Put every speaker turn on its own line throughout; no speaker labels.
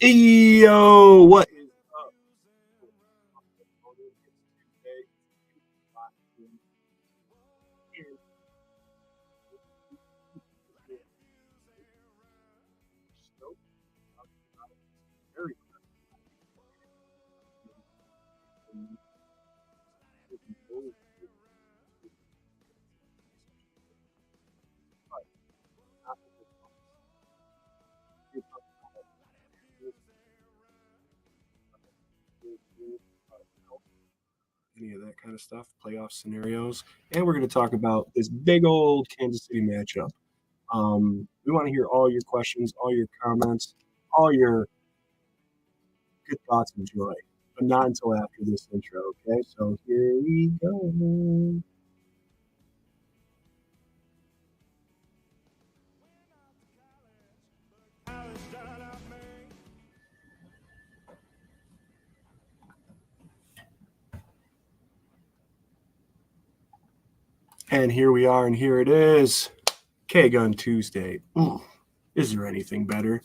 Yo, what is up? Any of that kind of stuff, playoff scenarios, and we're going to talk about this big old Kansas City matchup. We want to hear all your questions, all your comments, all your good thoughts and joy, but not until after this intro. Okay, so here we go. And here we are, and here it is, K-Gun Tuesday. Ooh, is there anything better?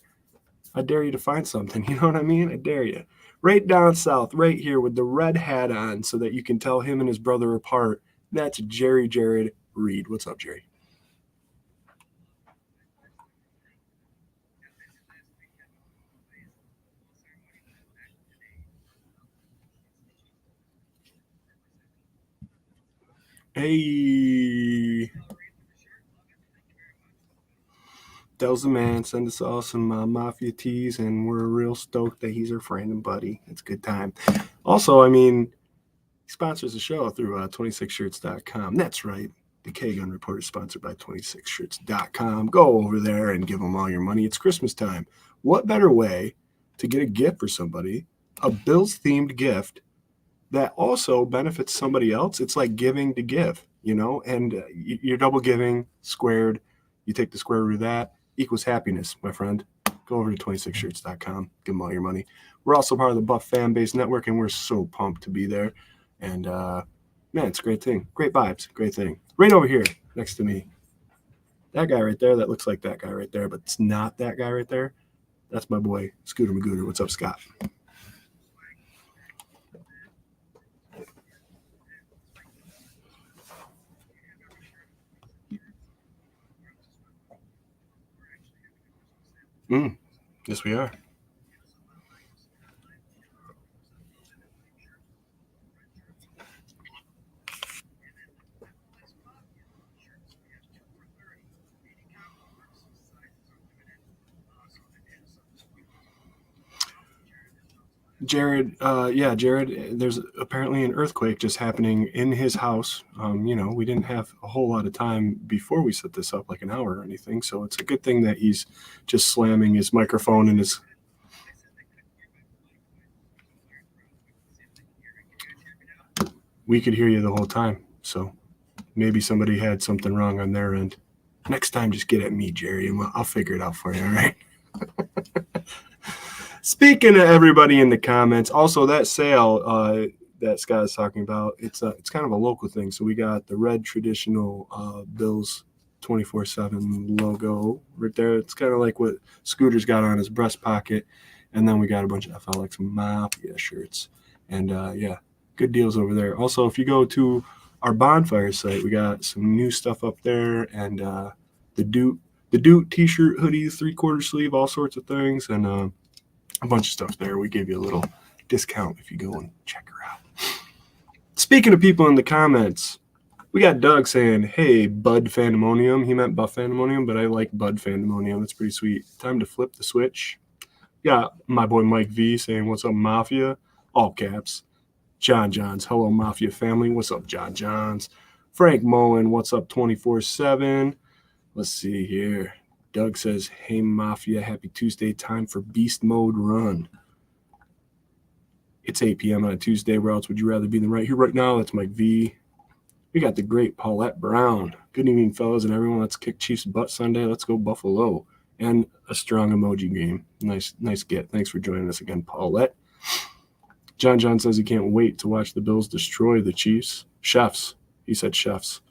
I dare you to find something. You know what I mean? I dare you. Right down south, right here with the red hat on so that you can tell him and his brother apart. That's Jarrod Reed. What's up, Jerry? Hey. Tells the man, send us all some Mafia teas, and we're real stoked that he's our friend and buddy. It's a good time. Also, I mean, he sponsors the show through 26shirts.com. That's right. The K-Gun Report is sponsored by 26shirts.com. Go over there and give them all your money. It's Christmas time. What better way to get a gift for somebody, a Bills-themed gift that also benefits somebody else? It's like giving to give, you know, and you're double giving squared. You take the square root of that equals happiness, my friend. Go over to 26shirts.com. Give them all your money. We're also part of the Buff Fan Base Network, and we're so pumped to be there. And, man, it's a great thing. Great vibes. Great thing. Right over here next to me. That guy right there, that looks like that guy right there, but it's not that guy right there. That's my boy, Scooter Magooter. What's up, Scott? Yes, we are. Jarrod, Jarrod, there's apparently an earthquake just happening in his house. We didn't have a whole lot of time before we set this up, like an hour or anything. So it's a good thing that he's just slamming his microphone and his. We could hear you the whole time. So maybe somebody had something wrong on their end. Next time, just get at me, Jerry, and I'll figure it out for you, all right? Speaking of everybody in the comments, also that sale that Scott is talking about, it's kind of a local thing. So we got the red traditional Bills 24/7 logo right there. It's kind of like what Scooter's got on his breast pocket. And then we got a bunch of FLX Mafia shirts. And yeah, good deals over there. Also, if you go to our bonfire site, we got some new stuff up there, and the Doot t-shirt, hoodies, 3/4 sleeve, all sorts of things, and a bunch of stuff there. We gave you a little discount if you go and check her out. Speaking of people in the comments, we got Doug saying, hey, Bud Fandemonium. He meant Buff Fandemonium, but I like Bud Fandemonium. That's pretty sweet. Time to flip the switch. Got my boy Mike V saying, what's up, Mafia? All caps. John Johns, hello, Mafia family. What's up, John Johns? Frank Mullen, what's up, 24/7? Let's see here. Doug says, hey, Mafia, happy Tuesday. Time for Beast Mode Run. It's 8 p.m. on a Tuesday. Where else would you rather be than right here right now? That's Mike V. We got the great Paulette Brown. Good evening, fellas, and everyone. Let's kick Chiefs butt Sunday. Let's go Buffalo. And a strong emoji game. Nice get. Thanks for joining us again, Paulette. John John says he can't wait to watch the Bills destroy the Chiefs. Chefs. He said chefs.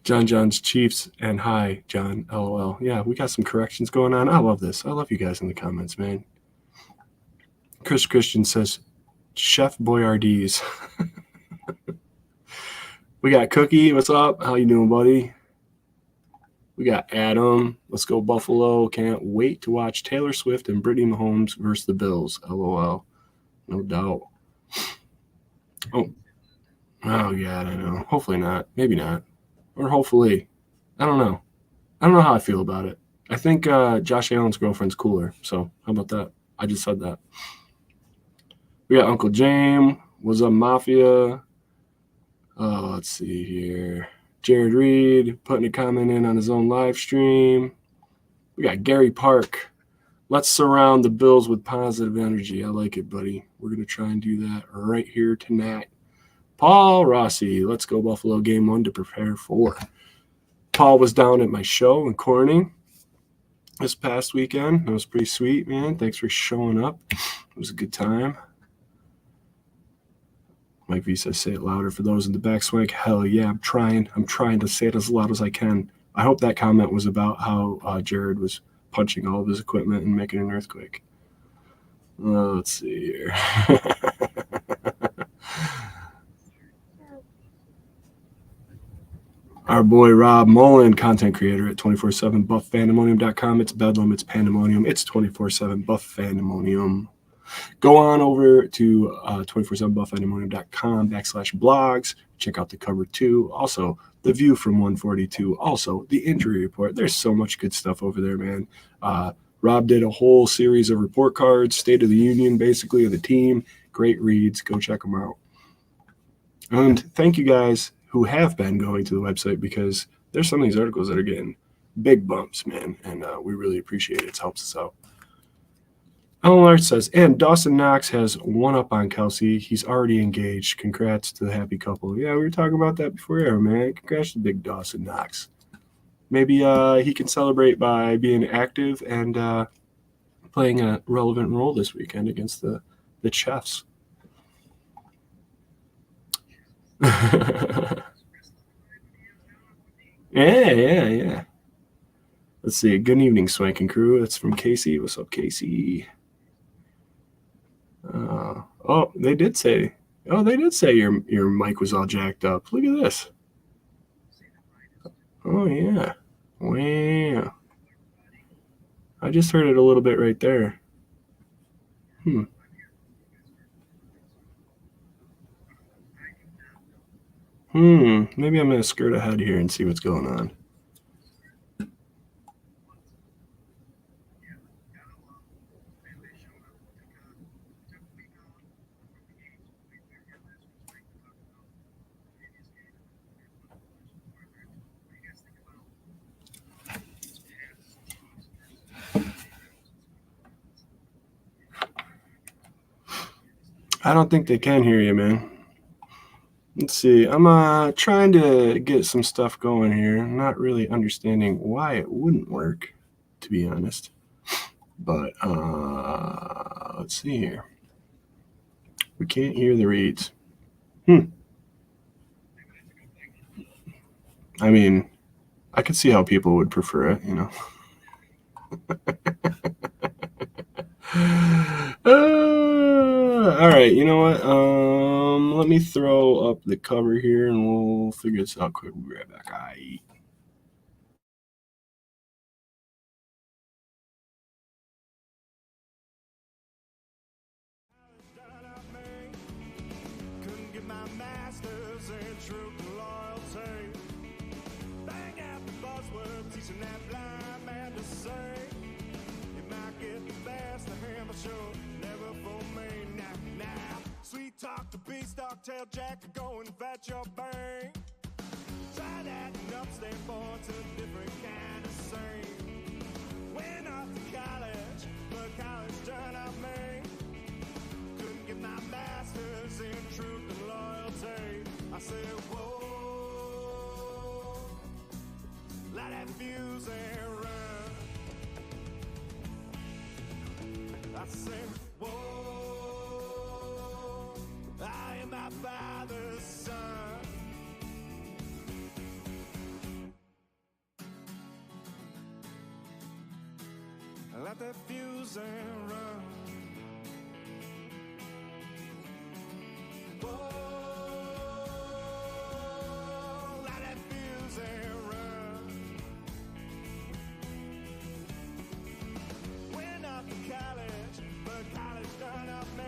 John's Chiefs and hi, John, LOL. Yeah, we got some corrections going on. I love this. I love you guys in the comments, man. Chris Christian says, Chef Boyardee's. We got Cookie. What's up? How you doing, buddy? We got Adam. Let's go Buffalo. Can't wait to watch Taylor Swift and Brittany Mahomes versus the Bills. LOL. No doubt. Oh, God, I know. Hopefully not. Maybe not. Or hopefully. I don't know. I don't know how I feel about it. I think Josh Allen's girlfriend's cooler. So how about that? I just said that. We got Uncle James. What's up, Mafia? Let's see here. Jarrod Reed putting a comment in on his own live stream. We got Gary Park. Let's surround the Bills with positive energy. I like it, buddy. We're going to try and do that right here tonight. Paul Rossi. Let's go Buffalo game 1 to prepare for. Paul was down at my show in Corning this past weekend. That was pretty sweet, man. Thanks for showing up. It was a good time. Mike V says, say it louder for those in the back. Swank, hell yeah, I'm trying to say it as loud as I can. I hope that comment was about how Jarrod was punching all of his equipment and making an earthquake. Let's see here. Our boy Rob Mullen, content creator at 24/7 buffandemonium.com. It's Bedlam, it's Pandemonium, it's 24/7 Buff Fandemonium. Go on over to 247buffandemonium.com/blogs. Check out the cover 2. Also, the view from 142. Also, the injury report. There's so much good stuff over there, man. Rob did a whole series of report cards, State of the Union, basically, of the team. Great reads. Go check them out. And thank you guys who have been going to the website because there's some of these articles that are getting big bumps, man. And we really appreciate it. It helps us out. Alan Larch says, and Dawson Knox has one up on Kelsey. He's already engaged. Congrats to the happy couple. Yeah, we were talking about that before air, man. Congrats to big Dawson Knox. Maybe he can celebrate by being active and playing a relevant role this weekend against the Chiefs. Yeah. Let's see. Good evening, Swank and crew. That's from Casey. What's up, Casey? They did say your mic was all jacked up. Look at this. Oh, yeah. Wow. I just heard it a little bit right there. Maybe I'm going to skirt ahead here and see what's going on. I don't think they can hear you, man. Let's see. I'm trying to get some stuff going here. I'm not really understanding why it wouldn't work, to be honest. But let's see here. We can't hear the reads. I mean, I could see how people would prefer it, you know. All right, you know what? Let me throw up the cover here and we'll figure this out quick. We'll be right back. Couldn't get my masters in true loyalty. Bang out the buzzword, teaching that blind man to say. It might get the best of him, but sure, never for me. Now. Sweet talk to beanstalk, tail jack, go and fetch your bang. Try that and upstate boy to a different kind of scene. Went off to college, but college turned out me. Couldn't get my masters in truth and loyalty. I said, whoa, light that fuse and run. I said, whoa, I am my father's son.
Light that fuse and run. Whoa, light that fuse and run. Went off to college, but college done up me.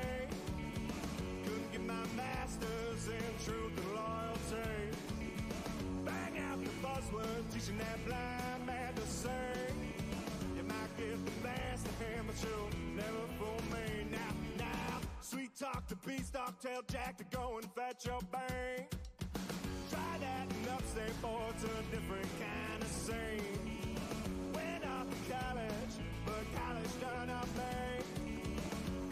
Couldn't get my master's in truth and loyalty. Bang out the buzzword, teaching that blind man to sing. You might get the best of him, but you'll never fool me. Now, sweet talk to beanstalk, tell Jack to go and fetch your bang. Try that and upstate boy, it's a different kind of scene. Went off to college, but college done up me.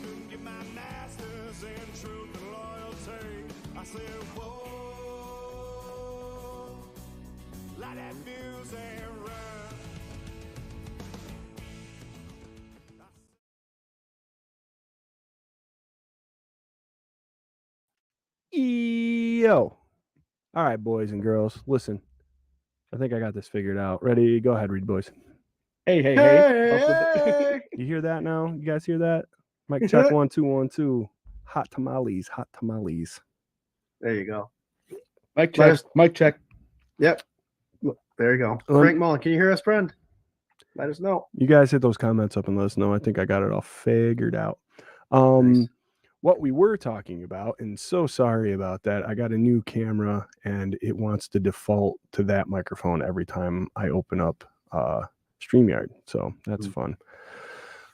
Couldn't get my master's in truth and loyalty. I said, whoa, light that fuse and run.
Yo. All right, boys and girls, listen. I think I got this figured out. Ready? Go ahead, read, boys.
Hey.
You hear that now? You guys hear that? Mic check 1 2 1 2. Hot tamales.
There you go.
Mic check.
Yep. There you go. Frank Mullen, can you hear us, friend? Let us know.
You guys hit those comments up and let us know. I think I got it all figured out. Nice. What we were talking about, and so sorry about that. I got a new camera and it wants to default to that microphone every time I open up StreamYard. So that's fun.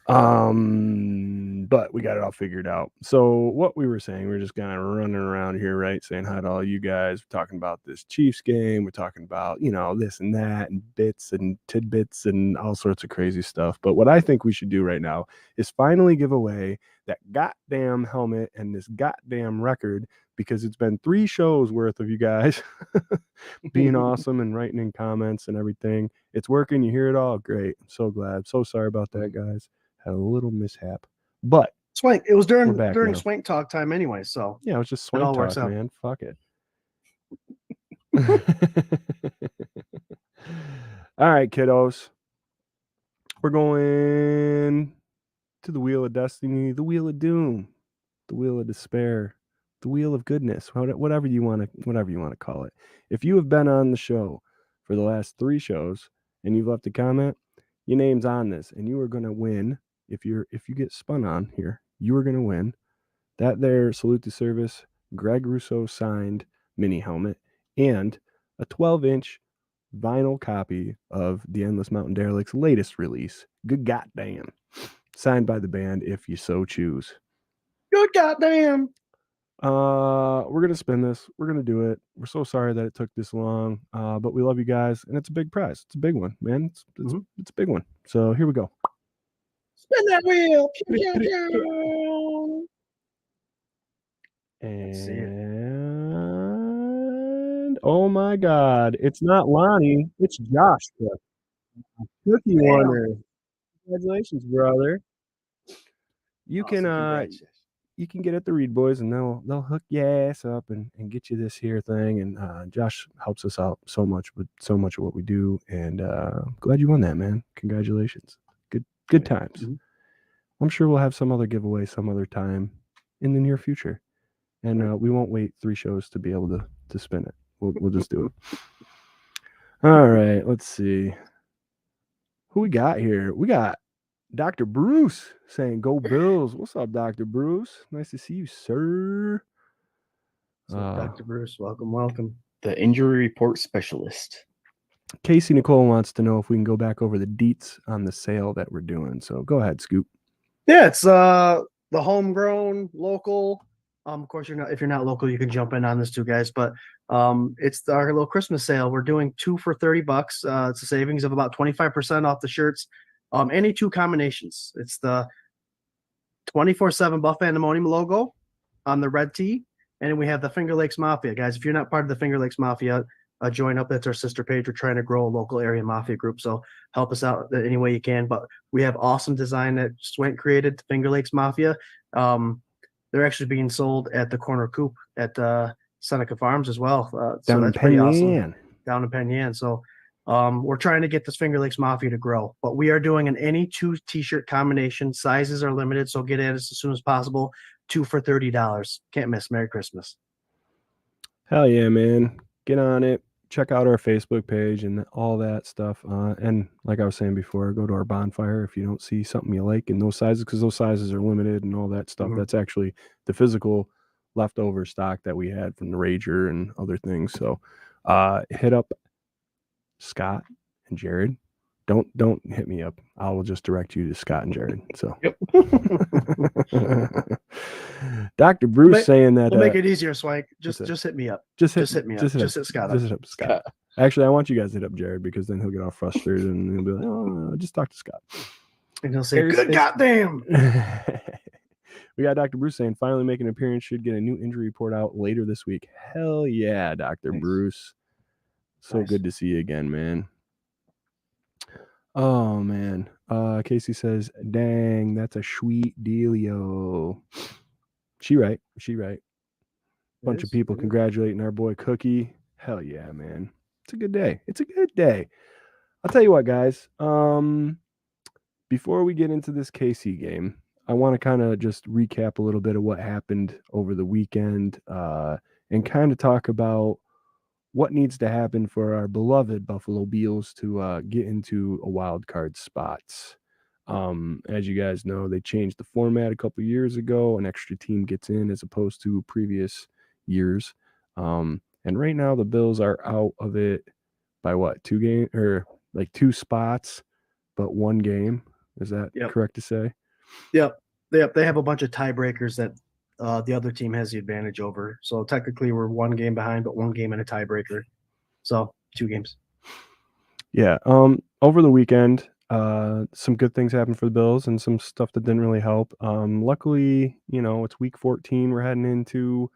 But we got it all figured out. So what we were saying, we're just kind of running around here, right? Saying hi to all you guys. We're talking about this Chiefs game. We're talking about, this and that and bits and tidbits and all sorts of crazy stuff. But what I think we should do right now is finally give away that goddamn helmet and this goddamn record, because it's been 3 shows worth of you guys being awesome and writing in comments and everything. It's working. You hear it all. Great. I'm so glad. So sorry about that, guys. Had a little mishap, but
Swank. It was during Swank talk time anyway. So
yeah, it was just Swank talk, man. Fuck it. All right, kiddos. We're going to the Wheel of Destiny, the Wheel of Doom, the Wheel of Despair, the Wheel of Goodness, whatever you want to call it. If you have been on the show for the last 3 shows and you've left a comment, your name's on this, and you are going to win. If you get spun on here, you are going to win that there Salute to Service Greg Rousseau signed mini helmet and a 12-inch vinyl copy of the Endless Mountain Derelict's latest release. Good goddamn. Signed by the band if you so choose.
Good goddamn.
We're going to spin this. We're going to do it. We're so sorry that it took this long, but we love you guys, and it's a big prize. It's a big one, man. It's a big one. So here we go.
Spin that wheel.
And oh my God, it's not Lonnie, it's Josh. Cookie Warner. Congratulations, brother. You can get at the Read Boys, and they'll hook your ass up and get you this here thing. And Josh helps us out so much with so much of what we do. And glad you won that, man. Congratulations. Good times. Mm-hmm. I'm sure we'll have some other giveaway some other time in the near future. And we won't wait 3 shows to be able to spin it. We'll just do it. All right, let's see. Who we got here? We got Dr. Bruce saying, "Go Bills." What's up, Dr. Bruce? Nice to see you, sir.
Dr. Bruce, welcome.
The injury report specialist.
Casey Nicole wants to know if we can go back over the deets on the sale that we're doing. So go ahead, Scoop.
Yeah, it's the homegrown, local. Of course, if you're not local, you can jump in on this too, guys. But it's our little Christmas sale. We're doing 2 for $30. It's a savings of about 25% off the shirts. Any 2 combinations. It's the 24/7 Buff Fandemonium logo on the red tee, and then we have the Finger Lakes Mafia, guys. If you're not part of the Finger Lakes Mafia, join up. That's our sister page. We're trying to grow a local area mafia group, so help us out any way you can. But we have awesome design that Swank created, Finger Lakes Mafia. They're actually being sold at the Corner Coop at Seneca Farms as well. So that's pretty awesome. Down in Penn Yan. So We're trying to get this Finger Lakes Mafia to grow, but we are doing an any 2 t-shirt combination. Sizes are limited, so get at us as soon as possible. 2 for $30. Can't miss. Merry Christmas.
Hell yeah, man. Get on it. Check out our Facebook page and all that stuff. And like I was saying before, go to our bonfire if you don't see something you like in those sizes, because those sizes are limited and all that stuff.
Mhm.
That's actually the physical leftover stock that we had from the Rager and other things. So hit up Scott and Jarrod. Don't hit me up. I will just direct you to Scott and Jarrod. So
Yep.
Dr. Bruce saying that
We'll make it easier, Swank. Just hit me up.
just hit
hit me up.
Just
Just hit Scott up.
Just hit up Scott. Actually, I want you guys to hit up Jarrod, because then he'll get all frustrated and he'll be like, "Oh, just talk to Scott."
And he'll say, "Good goddamn."
We got Dr. Bruce saying finally making an appearance, should get a new injury report out later this week. Hell yeah, Dr.
Nice.
Bruce. So
Nice.
good to see you again, man. Oh man. Casey says, dang, that's a sweet dealio. She right. Bunch of people congratulating our boy Cookie. Hell yeah, man. It's a good day. I'll tell you what, guys. Before we get into this KC game, I want to kind of just recap a little bit of what happened over the weekend, and kind of talk about what needs to happen for our beloved Buffalo Bills to get into a wild card spots. As you guys know, they changed the format a couple years ago. An extra team gets in as opposed to previous years. And right now the Bills are out of it by what, 2 games, or like 2 spots, but 1 game. Is that correct to say?
Yep. They have a bunch of tiebreakers that the other team has the advantage over. So technically we're 1 game behind, but 1 game in a tiebreaker. So 2 games. Yeah.
Over the weekend, some good things happened for the Bills and some stuff that didn't really help. Luckily, it's week 14 we're heading into.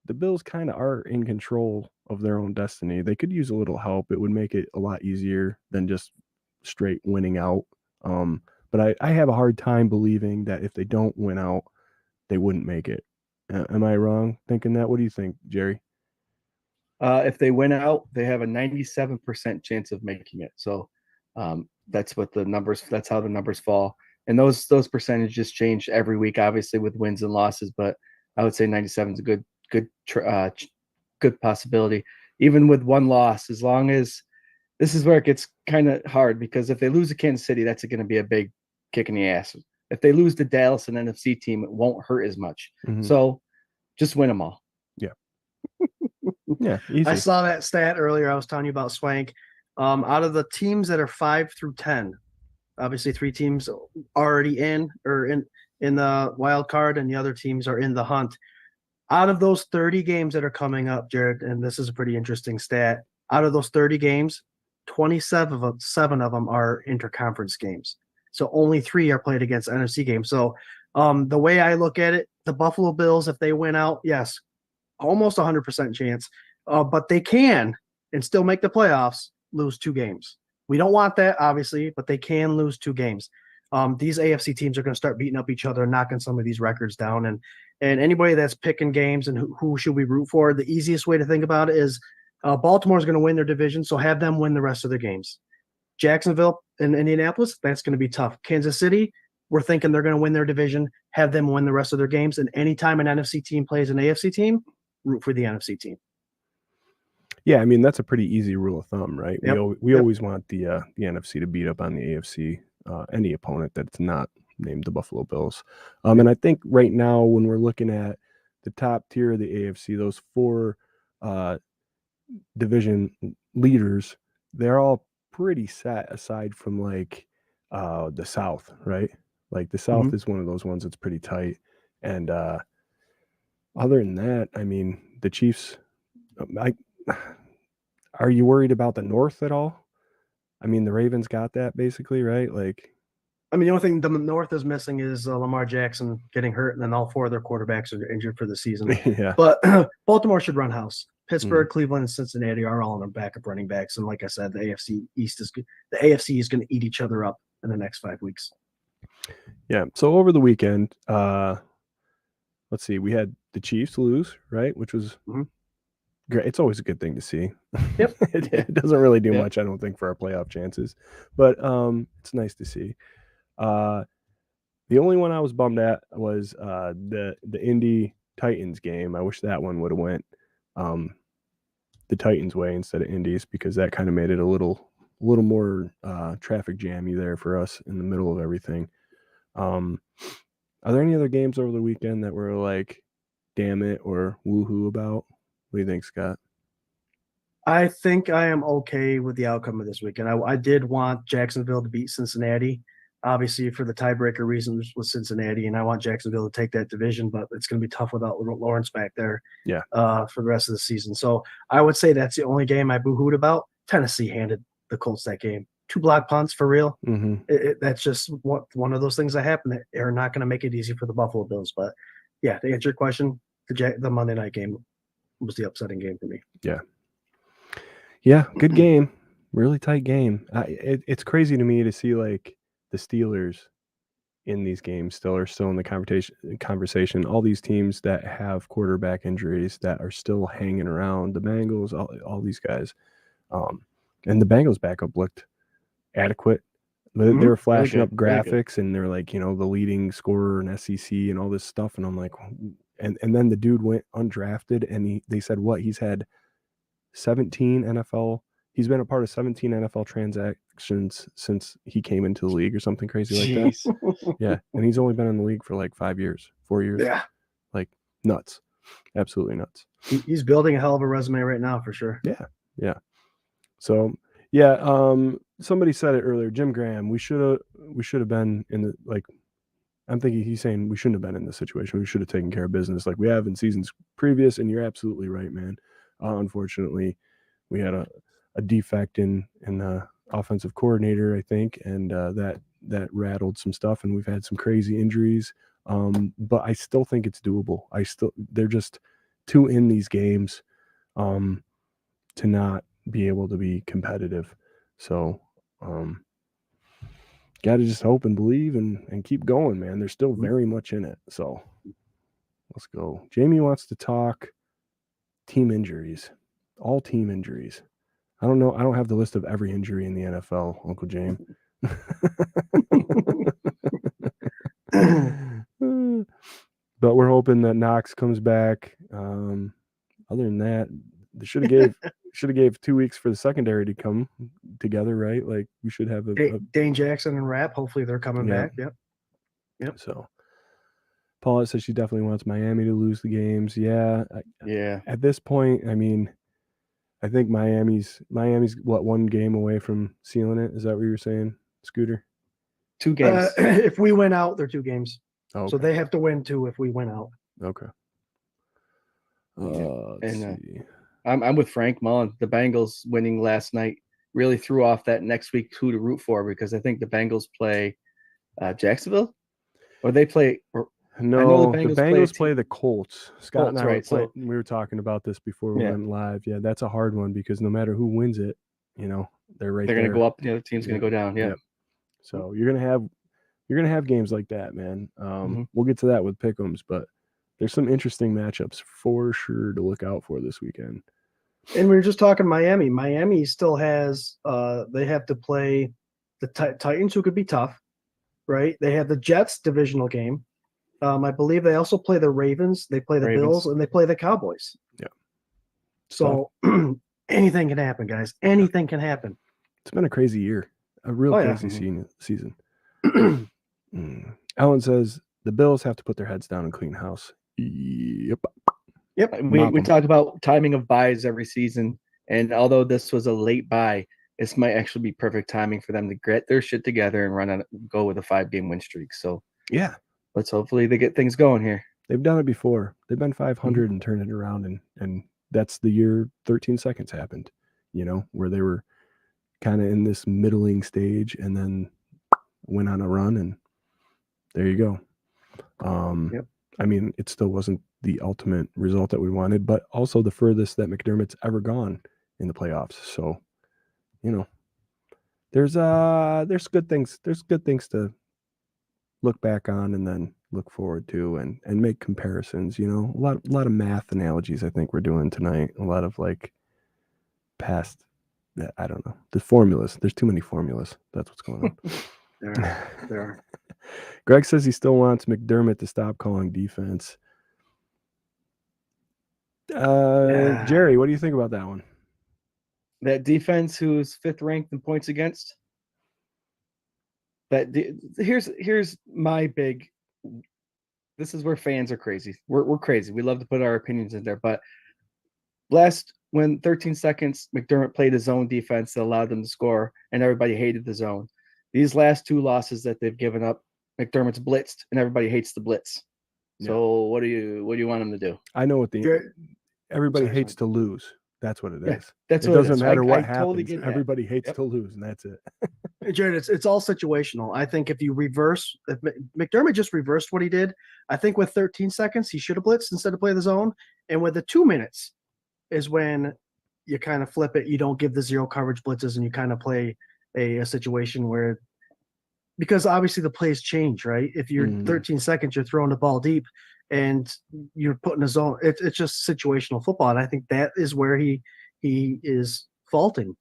The Bills kind of are in control of their own destiny. They could use a little help. It would make it a lot easier than just straight winning out. But I have a hard time believing that if they don't win out, they wouldn't make it. Am I wrong thinking that? What do you think, Jerry?
If they win out, they have a 97% chance of making it. So that's what the numbers. That's how the numbers fall. And those percentages change every week, obviously with wins and losses. But I would say 97 is a good possibility, even with 1 loss. As long as this is where it gets kind of hard, because if they lose to Kansas City, that's going to be a big kick in the ass. If they lose to Dallas, an NFC team, it won't hurt as much.
Mhm.
So just win them all.
Yeah, easy.
I saw that stat earlier. I was telling you about Swank. Out of the teams that are 5 through 10, obviously 3 teams already in the wild card, and the other teams are in the hunt. Out of those 30 games that are coming up, Jarrod, and this is a pretty interesting stat. Out of those 30 games, 27 of them are interconference games. So only 3 are played against NFC games. So the way I look at it, the Buffalo Bills, if they win out, yes, almost 100% chance, but they can and still make the playoffs, lose 2 games. We don't want that, obviously, but they can lose 2 games. These AFC teams are going to start beating up each other, knocking some of these records down. And anybody that's picking games and who should we root for, the easiest way to think about it is Baltimore's going to win their division, so have them win the rest of their games. Jacksonville and Indianapolis, that's going to be tough. Kansas City, we're thinking they're going to win their division, have them win the rest of their games. And anytime an NFC team plays an AFC team, root for the NFC team.
Yeah, I mean, that's a pretty easy rule of thumb, right?
Yep.
We always want the NFC to beat up on the AFC, any opponent that's not named the Buffalo Bills. And I think right now when we're looking at the top tier of the AFC, those 4 division leaders, they're all pretty set aside from like the South, right? Like the South is one of those ones that's pretty tight. And other than that, I mean, the Chiefs, are you worried about the North at all? I mean, the Ravens got that basically, right? Like,
I mean, the only thing the North is missing is Lamar Jackson getting hurt, and then all 4 of their quarterbacks are injured for the season.
yeah.
But Baltimore should run house. Pittsburgh, Cleveland, and Cincinnati are all on their backup running backs. And like I said, the AFC East is good. The AFC is going to eat each other up in the next 5 weeks.
Yeah. So over the weekend, let's see, we had the Chiefs lose, right? Which was great. It's always a good thing to see.
Yep.
It doesn't really do
Yeah.
much, I don't think, for our playoff chances, but it's nice to see. The only one I was bummed at was the Indy Titans game. I wish that one would have went the Titans way instead of Indy's, because that kind of made it a little more traffic jammy there for us in the middle of everything. Are there any other games over the weekend that were like, damn it, or woohoo about? What do you think, Scott?
I think I am okay with the outcome of this weekend. I did want Jacksonville to beat Cincinnati, obviously for the tiebreaker reasons with Cincinnati, and I want Jacksonville to take that division, but it's going to be tough without Lawrence back there.
Yeah.
For the rest of the season. So I would say that's the only game I boo-hooed about. Tennessee handed the Colts that game. 2 block punts for real.
Mm-hmm.
That's just one of those things that happen that are not going to make it easy for the Buffalo Bills. But yeah, to answer your question, the Monday night game was the upsetting game for me.
Yeah, good game. Really tight game. It's crazy to me to see like the Steelers in these games still in the conversation. All these teams that have quarterback injuries that are still hanging around. The Bengals, all these guys. And the Bengals backup looked adequate. They were flashing up graphics, and they're like, the leading scorer in SEC and all this stuff. And I'm like, and then the dude went undrafted, and they said he's had 17 NFL. He's been a part of 17 NFL transactions since he came into the league or something crazy like that. Yeah. And he's only been in the league for like 4 years.
Yeah.
Like nuts. Absolutely nuts.
He's building a hell of a resume right now for sure.
Yeah. Yeah. So, yeah. Somebody said it earlier, Jim Graham, we should have been in the, like, I'm thinking he's saying we shouldn't have been in this situation. We should have taken care of business like we have in seasons previous. And you're absolutely right, man. Unfortunately, we had a defect in the offensive coordinator, I think, and that rattled some stuff, and we've had some crazy injuries. But I still think it's doable. They're just too in these games to not be able to be competitive. So got to just hope and believe and keep going, man. They're still very much in it. So let's go. Jamie wants to talk team injuries, all team injuries. I don't know. I don't have the list of every injury in the NFL, Uncle James. But we're hoping that Knox comes back. Other than that, they should have gave 2 weeks for the secondary to come together, right? Like we should have
Dane Jackson and Rapp. Hopefully they're coming back. Yep.
So Paula says she definitely wants Miami to lose the games. Yeah. At this point, I mean, I think Miami's what, 1 game away from sealing it? Is that what you were saying, Scooter?
2 games.
If we win out, they're 2 games.
Oh, okay.
So they have to win 2 if we win out.
Okay.
I'm with Frank Mullen. The Bengals winning last night really threw off that next week who to root for, because I think the Bengals play Jacksonville, or they play.
No, the Bengals play the Colts. Scott and I
we
were talking about this before we went live. Yeah, that's a hard one because no matter who wins it, they're right there.
They're going to go up. The other team's going to go down. Yeah.
So you're gonna have games like that, man. We'll get to that with pick'ems, but there's some interesting matchups for sure to look out for this weekend.
And we were just talking Miami. Miami still has they have to play the Titans, who could be tough, right? They have the Jets divisional game. I believe they also play the Ravens. They play the Bills, and they play the Cowboys.
Yeah.
So anything can happen, guys. Anything can happen.
It's been a crazy year, a real crazy season. Ellen says the Bills have to put their heads down and clean house. Yep.
We talked about timing of buys every season, and although this was a late buy, this might actually be perfect timing for them to get their shit together and go with a 5-game win streak. So
yeah,
let's hopefully they get things going here.
They've done it before. They've been 500 and turned it around, and that's the year 13 seconds happened. Where they were kind of in this middling stage, and then went on a run, and there you go. I mean, it still wasn't the ultimate result that we wanted, but also the furthest that McDermott's ever gone in the playoffs. So, there's good things. There's good things to look back on, and then look forward to and make comparisons. You know, a lot of math analogies. I think we're doing tonight. A lot of like past. I don't know the formulas. There's too many formulas. That's what's going on.
There are.
Greg says he still wants McDermott to stop calling defense.
Yeah.
Jerry, what do you think about that one?
That defense, who's 5th ranked in points against. Here's my big. This is where fans are crazy. We're crazy. We love to put our opinions in there, but when 13 seconds, McDermott played his zone defense that allowed them to score, and everybody hated the zone. These last 2 losses that they've given up, McDermott's blitzed, and everybody hates the blitz. So what do you want him to do?
I know what everybody
Sorry,
hates to lose. That's what it is.
Yeah, that's
it
what
doesn't
it is.
matter what
I
happens.
totally get that.
Everybody hates
Yep.
to lose, and that's it.
Jarrod, it's all situational. I think if McDermott just reversed what he did, I think with 13 seconds, he should have blitzed instead of play the zone. And with the 2 minutes is when you kind of flip it. You don't give the zero coverage blitzes and you kind of play a situation where, because obviously the plays change, right? If you're 13 seconds, you're throwing the ball deep and you're putting a zone. It's just situational football. And I think that is where he is faulting.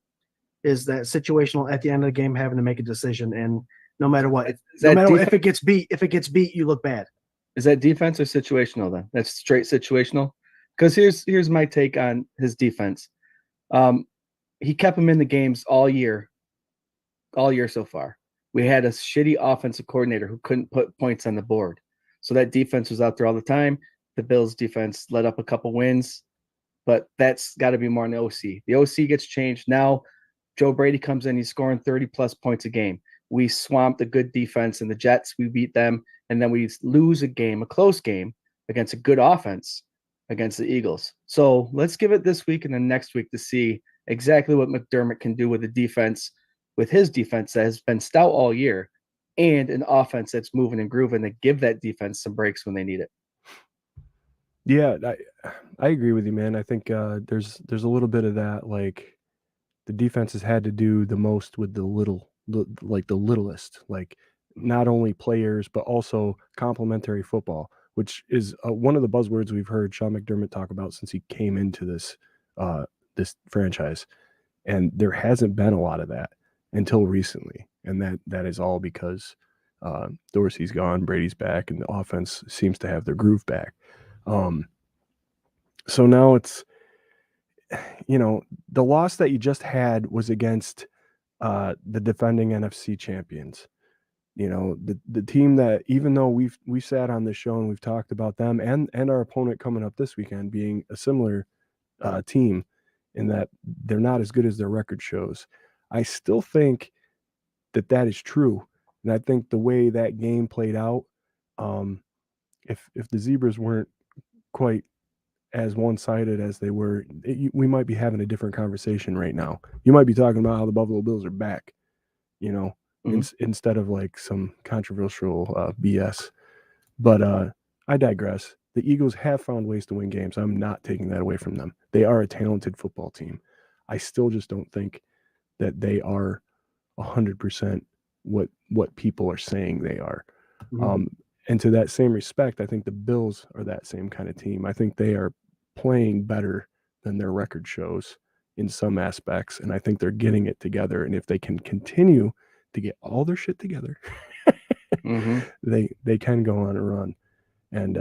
Is that situational at the end of the game having to make a decision, and no matter what, if it gets beat, you look bad.
Is that defense or situational then? That's straight situational. Because here's my take on his defense. He kept him in the games all year so far. We had a shitty offensive coordinator who couldn't put points on the board, so that defense was out there all the time. The Bills defense let up a couple wins, but that's got to be more on the OC. The OC gets changed now. Joe Brady comes in, he's scoring 30-plus points a game. We swamped a good defense in the Jets. We beat them, and then we lose a close game, against a good offense against the Eagles. So let's give it this week and then next week to see exactly what McDermott can do with the defense, with his defense that has been stout all year, and an offense that's moving and grooving to give that defense some breaks when they need it.
Yeah, I agree with you, man. I think there's a little bit of that, like, the defense has had to do the most with the littlest, like not only players, but also complementary football, which is one of the buzzwords we've heard Sean McDermott talk about since he came into this franchise. And there hasn't been a lot of that until recently. And that is all because Dorsey's gone, Brady's back, and the offense seems to have their groove back. So now it's, the loss that you just had was against the defending NFC champions. The team that, even though we've sat on this show and we've talked about them and our opponent coming up this weekend being a similar team in that they're not as good as their record shows, I still think that is true. And I think the way that game played out, if the Zebras weren't quite as one-sided as they were, we might be having a different conversation right now. You might be talking about how the Buffalo Bills are back, instead of like some controversial BS. But I digress. The Eagles have found ways to win games. I'm not taking that away from them. They are a talented football team. I still just don't think that they are 100% what people are saying they are. And to that same respect, I think the Bills are that same kind of team. I think they are playing better than their record shows in some aspects, and I think they're getting it together. And if they can continue to get all their shit together, they can go on a run and,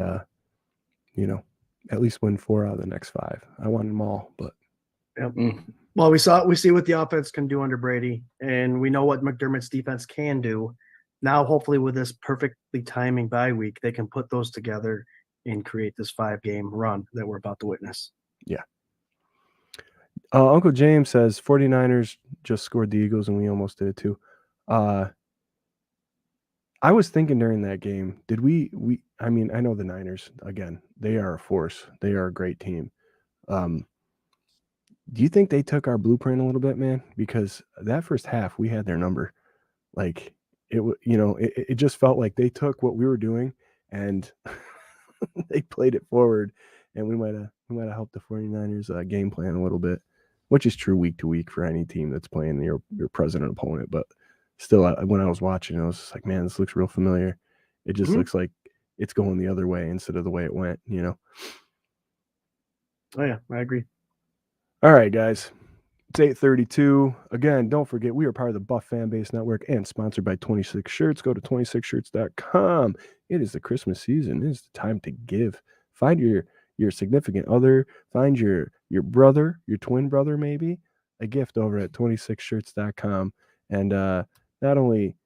at least win 4 out of the next 5. I want them all, but.
Yep. Well, we see what the offense can do under Brady, and we know what McDermott's defense can do. Now, hopefully, with this perfectly timing bye week, they can put those together and create this 5-game run that we're about to witness.
Yeah. Uncle James says 49ers just scored the Eagles, and we almost did it too. I was thinking during that game, did we I know the Niners, again, they are a force. They are a great team. Do you think they took our blueprint a little bit, man? Because that first half, we had their number. Like, it just felt like they took what we were doing and they played it forward, and we might have helped the 49ers game plan a little bit, which is true week to week for any team that's playing your present opponent. But still, when I was watching, I was just like, man, this looks real familiar. It just looks like it's going the other way instead of the way it went, you know?
Oh yeah, I agree.
All right, guys. It's 8:32. Again, don't forget, we are part of the Buff Fan Base Network and sponsored by 26 Shirts. Go to 26shirts.com. It is the Christmas season. It is the time to give. Find your significant other. Find your brother, your twin brother, maybe, a gift over at 26shirts.com. And not only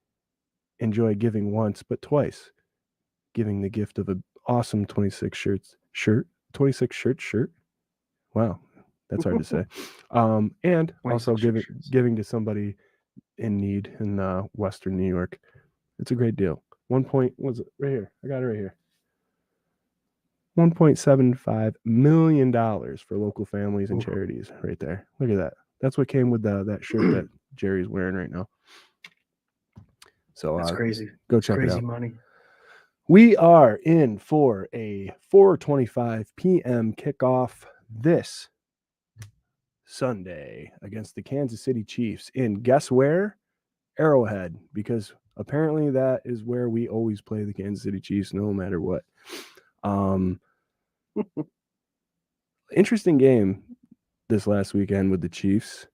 enjoy giving once, but twice. Giving the gift of an awesome 26 shirt. Wow. That's hard to say. And also
26 shirts.
giving to somebody in need in Western New York. It's a great deal. Was it right here? I got it right here. $1.75 million for local families and charities right there. Look at that. That's what came with that shirt that Jerry's wearing right now. So
That's crazy.
Go check it
Crazy
out.
money.
We are in for a 4:25 p.m. kickoff this Sunday against the Kansas City Chiefs in guess where? Arrowhead, because apparently that is where we always play the Kansas City Chiefs no matter what. Interesting game this last weekend with the Chiefs.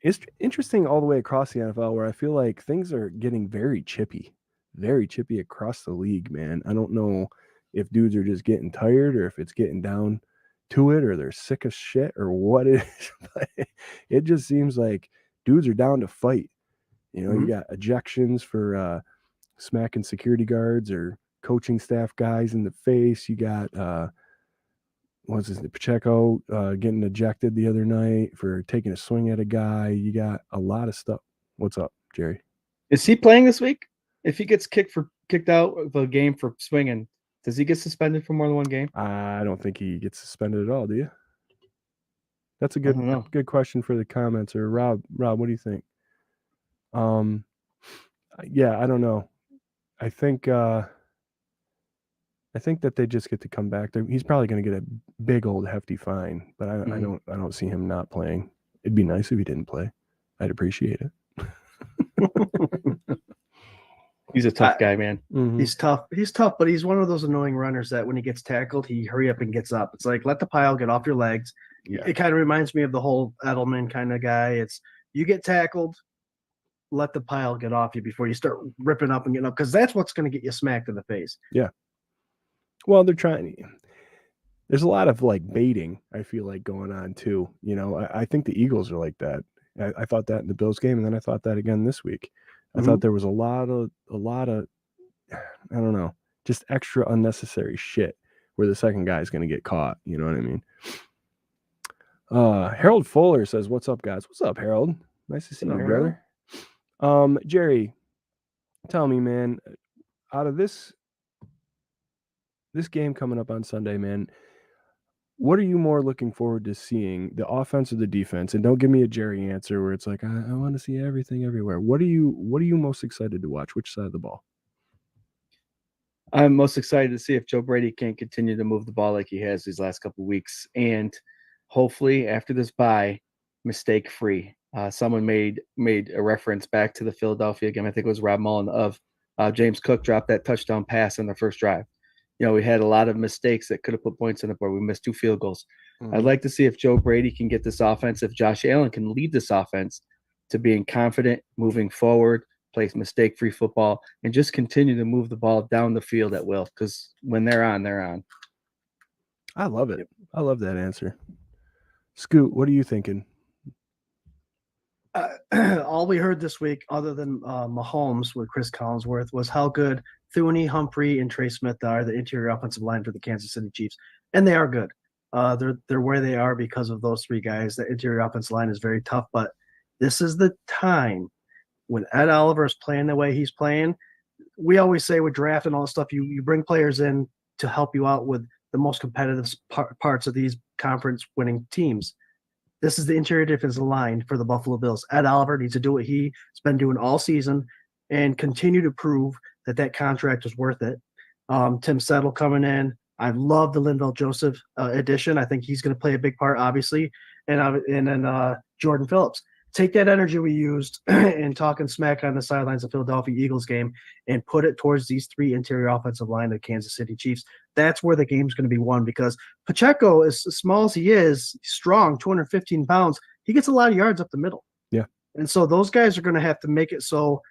It's interesting all the way across the NFL where I feel like things are getting very chippy across the league, man. I don't know if dudes are just getting tired or if it's getting down to it or they're sick of shit or what it is. But it just seems like dudes are down to fight. You know, you got ejections for smacking security guards or coaching staff guys in the face. You got what's his name? Pacheco getting ejected the other night for taking a swing at a guy. You got a lot of stuff. What's up, Jerry?
Is he playing this week? If he gets kicked out of a game for swinging, does he get suspended for more than one game?
I don't think he gets suspended at all. Do you? That's a
I don't know.
good question for the comments. Or Rob, what do you think? Yeah, I don't know. I think that they just get to come back. He's probably going to get a big old hefty fine, but I don't see him not playing. It'd be nice if he didn't play. I'd appreciate it.
He's a tough guy, man.
Mm-hmm.
He's tough, but he's one of those annoying runners that when he gets tackled, he hurry up and gets up. It's like, let the pile get off your legs.
Yeah.
It kind of reminds me of the whole Edelman kind of guy. It's you get tackled, let the pile get off you before you start ripping up and getting up, because that's what's going to get you smacked in the face.
Yeah. Well, they're trying. There's a lot of like baiting, I feel like, going on too. You know, I think the Eagles are like that. I thought that in the Bills game, and then I thought that again this week. I thought there was a lot of, I don't know, just extra unnecessary shit where the second guy is going to get caught. You know what I mean? Harold Fuller says, "What's up, guys? What's up, Harold? Nice to see you, brother." Jerry, tell me, man, out of this game coming up on Sunday, man, what are you more looking forward to seeing, the offense or the defense? And don't give me a Jerry answer where it's like, I want to see everything everywhere. What are you most excited to watch? Which side of the ball?
I'm most excited to see if Joe Brady can continue to move the ball like he has these last couple of weeks, and hopefully after this bye, mistake free. Someone made a reference back to the Philadelphia game. I think it was Rob Mullen of James Cook dropped that touchdown pass on the first drive. You know, we had a lot of mistakes that could have put points on the board. We missed 2 field goals. I'd like to see if Joe Brady can get this offense, if Josh Allen can lead this offense to being confident, moving forward, play mistake-free football, and just continue to move the ball down the field at will, because when they're on, they're on.
I love it. I love that answer. Scoot, what are you thinking?
All we heard this week, other than Mahomes with Chris Collinsworth, was how good Thuney, Humphrey, and Trey Smith are, the interior offensive line for the Kansas City Chiefs, and they are good. They're where they are because of those 3 guys. The interior offensive line is very tough, but this is the time when Ed Oliver is playing the way he's playing. We always say with draft and all this stuff, you bring players in to help you out with the most competitive parts of these conference winning teams. This is the interior defensive line for the Buffalo Bills. Ed Oliver needs to do what he's been doing all season and continue to prove that contract is worth it. Tim Settle coming in. I love the Linval Joseph addition. I think he's going to play a big part, obviously. And then Jordan Phillips. take that energy we used in talking smack on the sidelines of Philadelphia Eagles game and put it towards these three interior offensive line of the Kansas City Chiefs. That's where the game's going to be won, because Pacheco, as small as he is, strong, 215 pounds, he gets a lot of yards up the middle.
Yeah.
And so those guys are going to have to make it so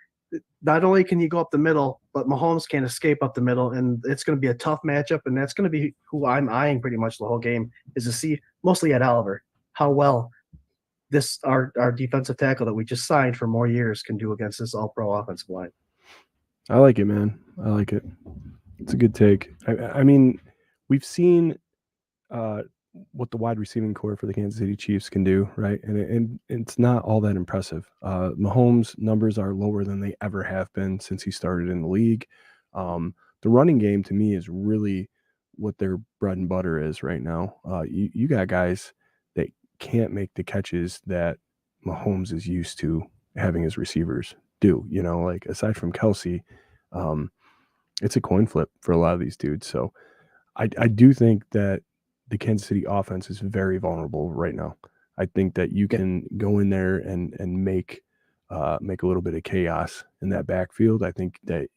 not only can you go up the middle, but Mahomes can't escape up the middle. And it's going to be a tough matchup. And that's going to be who I'm eyeing pretty much the whole game, is to see, mostly at Oliver, how well this our defensive tackle that we just signed for more years can do against this all-pro offensive line.
I like it, man. I like it. It's a good take. I mean, we've seen what the wide receiving core for the Kansas City Chiefs can do, right? And it's not all that impressive. Mahomes' numbers are lower than they ever have been since he started in the league. The running game, to me, is really what their bread and butter is right now. You got guys that can't make the catches that Mahomes is used to having his receivers do. You know, like aside from Kelsey, it's a coin flip for a lot of these dudes. So I do think that the Kansas City offense is very vulnerable right now. I think that you can go in there and make a little bit of chaos in that backfield. I think that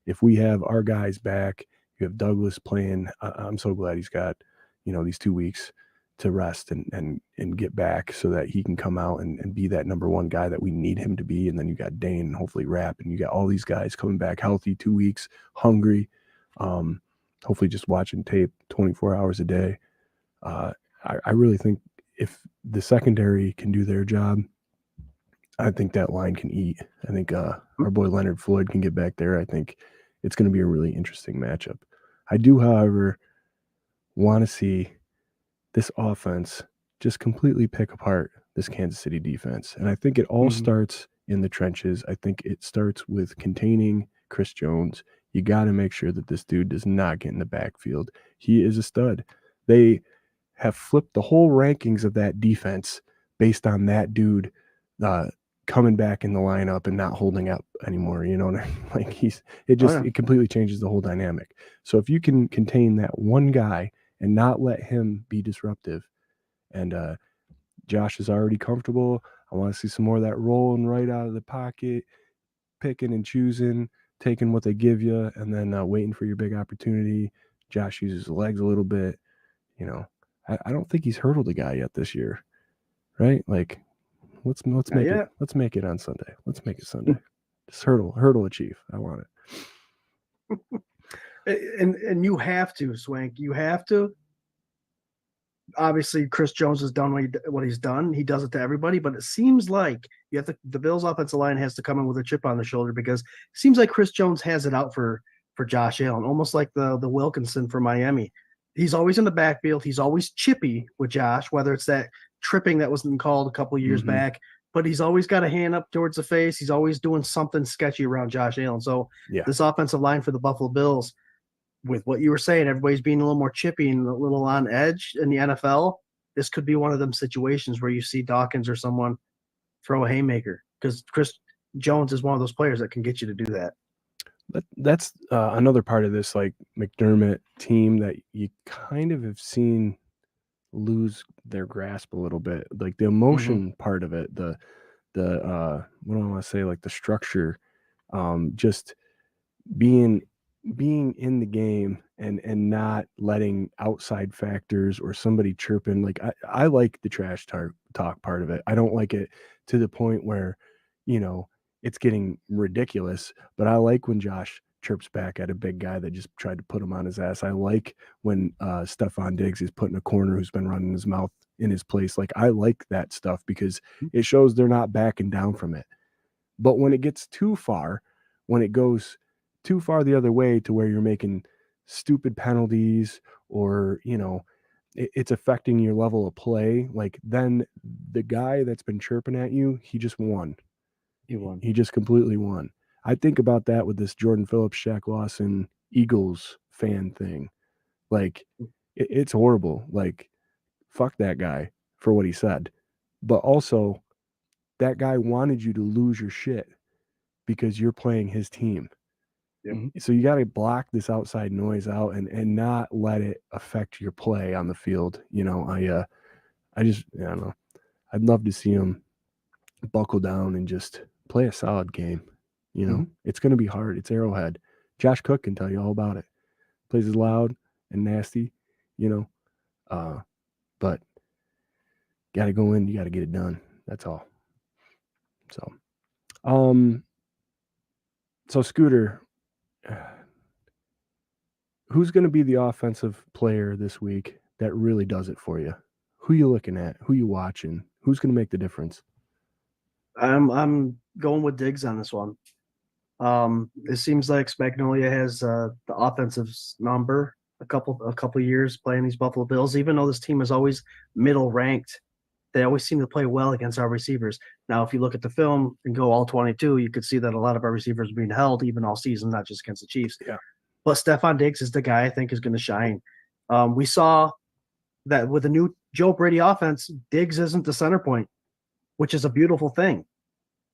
if we have our guys back, you have Douglas playing. I'm so glad he's got, these 2 weeks to rest and get back so that he can come out and be that number one guy that we need him to be. And then you got Dane and hopefully Rapp, and you got all these guys coming back healthy, 2 weeks, hungry. Hopefully just watching tape 24 hours a day. I really think if the secondary can do their job, I think that line can eat. I think our boy Leonard Floyd can get back there. I think it's going to be a really interesting matchup. I do, however, want to see this offense just completely pick apart this Kansas City defense. And I think it all starts in the trenches. I think it starts with containing Chris Jones. You got to make sure that this dude does not get in the backfield. He is a stud. They have flipped the whole rankings of that defense based on that dude coming back in the lineup and not holding up anymore. You know what I mean? Like it completely changes the whole dynamic. So if you can contain that one guy and not let him be disruptive, and Josh is already comfortable. I want to see some more of that rolling right out of the pocket, picking and choosing, taking what they give you, and then waiting for your big opportunity. Josh uses his legs a little bit. I don't think he's hurdled a guy yet this year, right? Like, let's make it. Let's make it on Sunday. Let's make it Sunday. Just hurdle a Chief. I want
it. And you have to, Swank. You have to. Obviously, Chris Jones has done what he's done. He does it to everybody, but it seems like the Bills' offensive line has to come in with a chip on the shoulder, because it seems like Chris Jones has it out for Josh Allen, almost like the Wilkinson for Miami. He's always in the backfield. He's always chippy with Josh, whether it's that tripping that wasn't called a couple of years back, but he's always got a hand up towards the face. He's always doing something sketchy around Josh Allen. So this offensive line for the Buffalo Bills, with what you were saying, everybody's being a little more chippy and a little on edge in the NFL. This could be one of them situations where you see Dawkins or someone throw a haymaker, because Chris Jones is one of those players that can get you to do that.
That's another part of this, like, McDermott team that you kind of have seen lose their grasp a little bit. Like the emotion part of it, the what do I want to say, like the structure, just being in the game and not letting outside factors or somebody chirping. Like I like the trash talk part of it. I don't like it to the point where, it's getting ridiculous, but I like when Josh chirps back at a big guy that just tried to put him on his ass. I like when Stephon Diggs is put in a corner who's been running his mouth in his place. Like, I like that stuff because it shows they're not backing down from it. But when it gets too far, when it goes too far the other way to where you're making stupid penalties or, it's affecting your level of play, like, then the guy that's been chirping at you, he just won. He just completely won. I think about that with this Jordan Phillips, Shaq Lawson, Eagles fan thing. Like, it's horrible. Like, fuck that guy for what he said. But also, that guy wanted you to lose your shit because you're playing his team. So you got to block this outside noise out and not let it affect your play on the field. I don't know. I'd love to see him buckle down and just play a solid game. You know,
Mhm.
it's going to be hard. It's Arrowhead. Josh Cook can tell you all about it. Plays as loud and nasty, you know, but got to go in. You got to get it done. That's all. So, so Scooter, who's going to be the offensive player this week that really does it for you? Who you looking at? Who you watching? Who's going to make the difference?
I'm going with Diggs on this one. It seems like Spagnolia has the offensive number a couple years playing these Buffalo Bills. Even though this team is always middle ranked, they always seem to play well against our receivers. Now, if you look at the film and go all 22, you could see that a lot of our receivers are being held even all season, not just against the Chiefs.
Yeah.
But Stephon Diggs is the guy I think is going to shine. We saw that with the new Joe Brady offense, Diggs isn't the center point, which is a beautiful thing.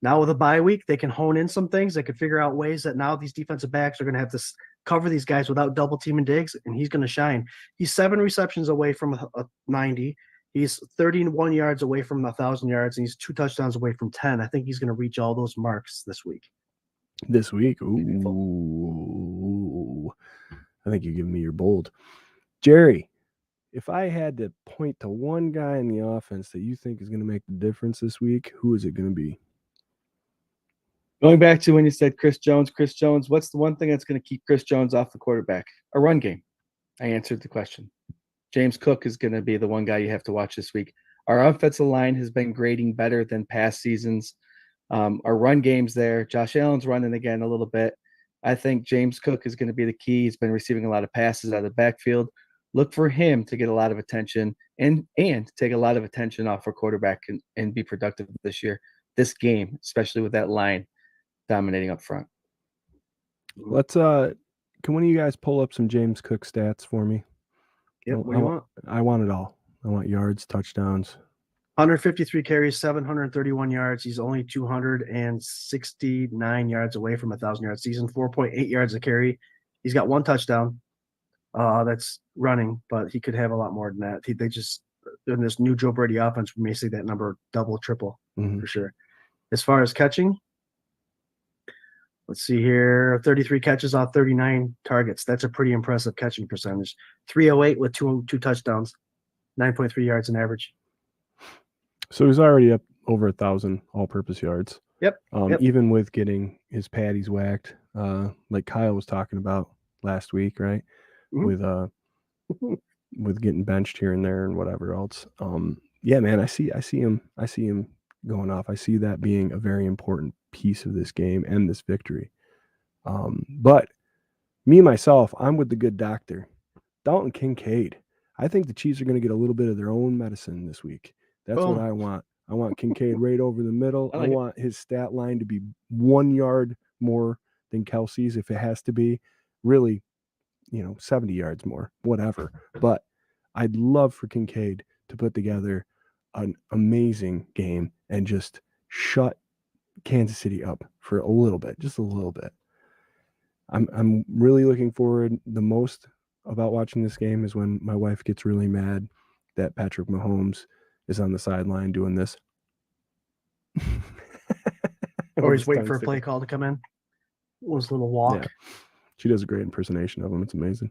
Now with a bye week, they can hone in some things. They can figure out ways that now these defensive backs are going to have to cover these guys without double teaming Diggs, and he's going to shine. He's 7 receptions away from a 90. He's 31 yards away from 1,000 yards, and he's 2 touchdowns away from 10. I think he's going to reach all those marks this week.
This week? Ooh. I think you're giving me your bold. Jerry, if I had to point to one guy in the offense that you think is going to make the difference this week, who is it going to be?
Going back to when you said Chris Jones, what's the one thing that's going to keep Chris Jones off the quarterback? A run game. I answered the question. James Cook is going to be the one guy you have to watch this week. Our offensive line has been grading better than past seasons. Our run game's there. Josh Allen's running again a little bit. I think James Cook is going to be the key. He's been receiving a lot of passes out of the backfield. Look for him to get a lot of attention and take a lot of attention off our quarterback and be productive this game, especially with that line dominating up front.
Let's can one of you guys pull up some James Cook stats for me?
Yep, what do you want?
I want it all. I want yards, touchdowns.
153 carries, 731 yards. He's only 269 yards away from 1,000 yard season, 4.8 yards a carry. He's got 1 touchdown. That's running, but he could have a lot more than that. They just in this new Joe Brady offense, we may see that number double, triple for sure. As far as catching, let's see here, 33 catches off 39 targets. That's a pretty impressive catching percentage. 308 with two touchdowns, 9.3 yards in average.
So he's already up over 1,000 all-purpose yards.
Yep.
Even with getting his patties whacked, like Kyle was talking about last week, right?
Mhm.
With getting benched here and there and whatever else. Yeah, man, I see him going off. I see that being a very important piece of this game and this victory. But me myself, I'm with the good doctor, Dalton Kincaid. I think the Chiefs are going to get a little bit of their own medicine this week. That's what I want. I want Kincaid right over the middle. I want his stat line to be 1 yard more than Kelsey's if it has to be. Really, 70 yards more, whatever. But I'd love for Kincaid to put together an amazing game and just shut Kansas City up for a little bit, just a little bit. I'm really looking forward. The most about watching this game is when my wife gets really mad that Patrick Mahomes is on the sideline doing this.
Or he's waiting for a play call to come in. Was a little walk.
Yeah. She does a great impersonation of him. It's amazing.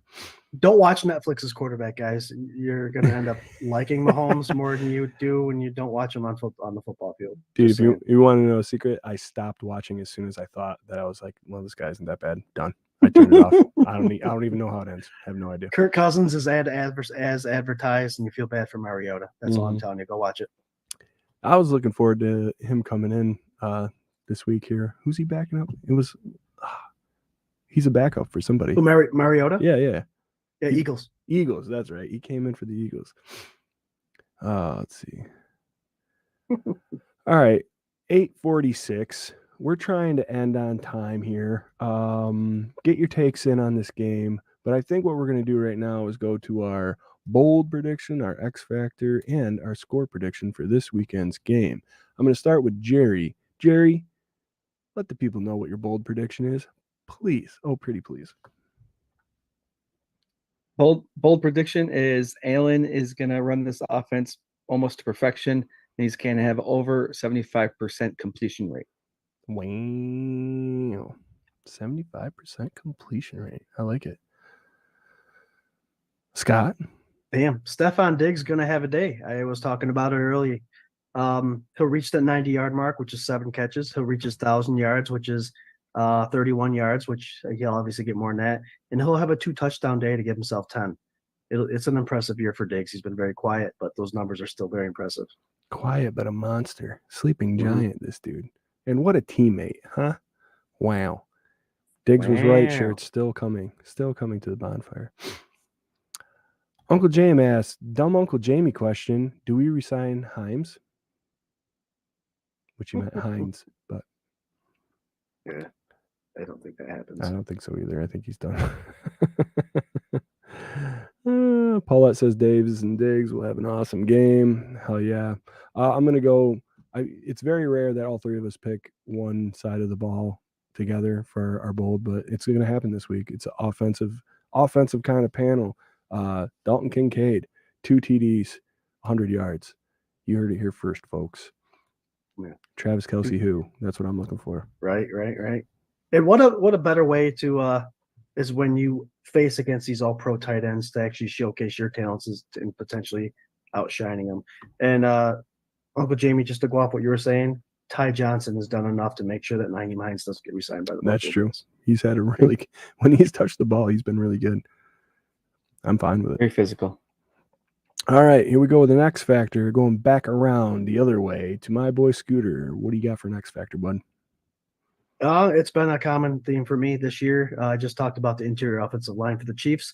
Don't watch Netflix's quarterback, guys. You're going to end up liking Mahomes more than you do when you don't watch him on the football field.
Dude, if you want to know a secret, I stopped watching as soon as I thought that I was like, well, this guy isn't that bad. Done. I turned it off. I don't even know how it ends. I have no idea.
Kirk Cousins is as advertised, and you feel bad for Mariota. That's all I'm telling you. Go watch it.
I was looking forward to him coming in this week here. Who's he backing up? It was he's a backup for somebody.
Mariota?
Yeah,
Eagles.
Eagles, that's right. He came in for the Eagles. Let's see. All right, 8:46. We're trying to end on time here. Get your takes in on this game, but I think what we're going to do right now is go to our bold prediction, our X factor, and our score prediction for this weekend's game. I'm going to start with Jerry. Jerry, let the people know what your bold prediction is, please. Oh, pretty please.
Bold prediction is Allen is going to run this offense almost to perfection. He's can have over 75% completion rate.
Wow. 75% completion rate. I like it. Scott?
Damn, Stefan Diggs gonna have a day. I was talking about it early. He'll reach that 90-yard mark, which is 7 catches. He'll reach his 1,000 yards, which is 31 yards, which he'll obviously get more than that. And he'll have a 2-touchdown day to give himself 10. It's an impressive year for Diggs. He's been very quiet, but those numbers are still very impressive.
Quiet but a monster. Sleeping
Mhm.
giant, this dude. And what a teammate, huh? Wow. Diggs was right,
Wow.
shirt still coming to the bonfire. Uncle James asks, dumb Uncle Jamie question, do we resign Himes? Which he meant Hines, but
Yeah, I don't think that happens.
I don't think so either. I think he's done. Paulette says Daves and Diggs will have an awesome game. Hell yeah. I'm going to go. It's very rare that all three of us pick one side of the ball together for our bold, but it's going to happen this week. It's an offensive kind of panel. Dalton Kincaid, 2 TDs, 100 yards. You heard it here first, folks.
Yeah.
Travis Kelce, who? That's what I'm looking for.
Right. And what a better way to is when you face against these all-pro tight ends to actually showcase your talents and potentially outshining them. And Uncle Jamie, just to go off what you were saying, Ty Johnson has done enough to make sure that Naeem Hines doesn't get re-signed by the
That's
Buffalo
true.
Bills.
He's had a really, when he's touched the ball, he's been really good. I'm fine with it.
Very physical.
All right, here we go with the X Factor, going back around the other way to my boy Scooter. What do you got for an X Factor, bud?
It's been a common theme for me this year. I just talked about the interior offensive line for the Chiefs.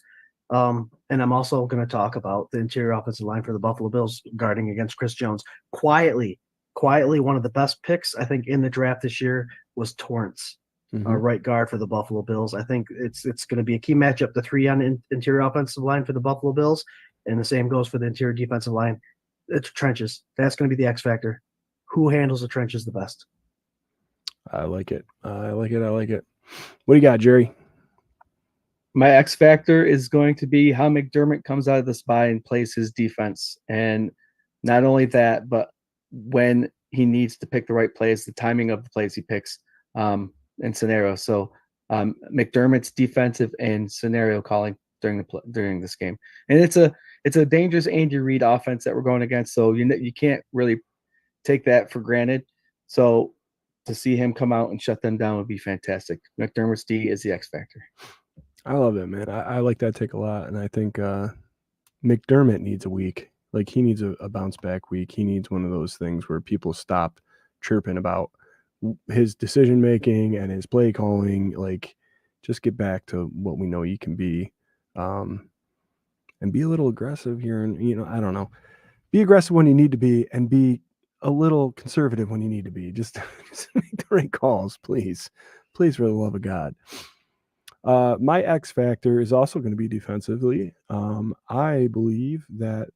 And I'm also going to talk about the interior offensive line for the Buffalo Bills guarding against Chris Jones. Quietly, one of the best picks, I think, in the draft this year was Torrance, right guard for the Buffalo Bills. I think it's going to be a key matchup, the 3 on interior offensive line for the Buffalo Bills. And the same goes for the interior defensive line. It's trenches. That's going to be the X factor. Who handles the trenches the best?
I like it. What do you got, Jerry?
My X factor is going to be how McDermott comes out of this bye and plays his defense. And not only that, but when he needs to pick the right plays, the timing of the plays he picks and scenario. So McDermott's defensive and scenario calling during this game. And it's a dangerous Andy Reid offense that we're going against. So you can't really take that for granted. So to see him come out and shut them down would be fantastic. McDermott's D is the X factor.
I love it, man. I like that take a lot. And I think McDermott needs a week. Like, he needs a bounce back week. He needs one of those things where people stop chirping about his decision making and his play calling. Like, just get back to what we know he can be. And be a little aggressive here. And, I don't know. Be aggressive when you need to be and be a little conservative when you need to be. Just make the right calls, please. Please, for the love of God. My X factor is also going to be defensively. I believe that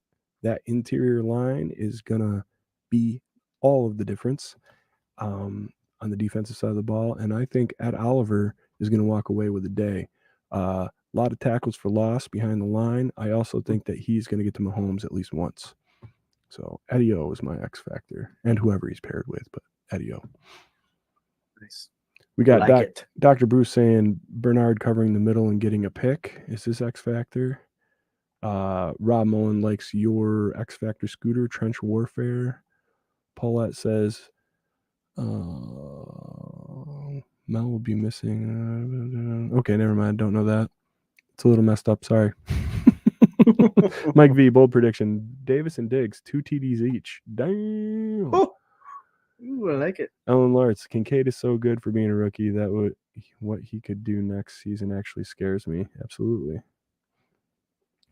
interior line is going to be all of the difference on the defensive side of the ball. And I think Ed Oliver is going to walk away with a day. A lot of tackles for loss behind the line. I also think that he's going to get to Mahomes at least once. So Eddie O is my X factor, and whoever he's paired with, but Eddie O.
Nice.
We got
Like
Dr. Bruce saying Bernard covering the middle and getting a pick is his X factor. Rob Mullen likes your X factor, Scooter, trench warfare. Paulette says Mel will be missing. Okay, never mind. Don't know that. It's a little messed up. Sorry. Mike V, bold prediction. Davis and Diggs, 2 TDs each. Damn.
Oh. Ooh, I like it.
Ellen Lartz, Kincaid is so good for being a rookie. That what he could do next season actually scares me. Absolutely.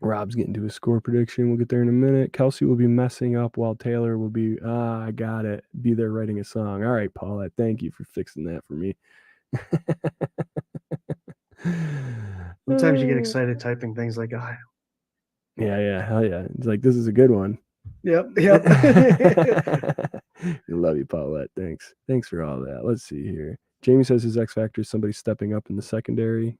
Rob's getting to his score prediction. We'll get there in a minute. Kelsey will be messing up while Taylor will be, I got it. Be there writing a song. All right, Paulette, thank you for fixing that for me.
Sometimes you get excited typing things like, oh.
Yeah, hell yeah. It's like, this is a good one.
Yep.
I love you, Paulette. Thanks for all that. Let's see here. Jamie says his X factor is somebody stepping up in the secondary.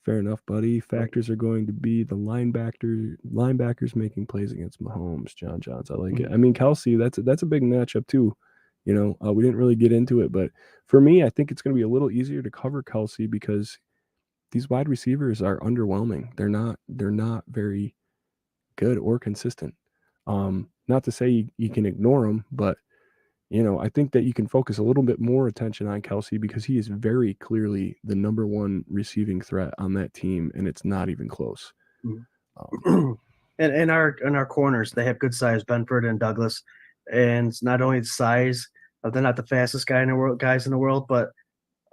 Fair enough, buddy. Factors are going to be the linebackers making plays against Mahomes. John Johns, I like it. I mean, Kelsey, that's a big matchup too. You know, we didn't really get into it, but for me, I think it's going to be a little easier to cover Kelsey because these wide receivers are underwhelming. They're not very good or consistent. Not to say you can ignore them, but you know, I think that you can focus a little bit more attention on Kelsey because he is very clearly the number one receiving threat on that team, and it's not even close.
And in our corners, they have good size, Benford and Douglas, and it's not only the size, they're not the fastest guys in the world, but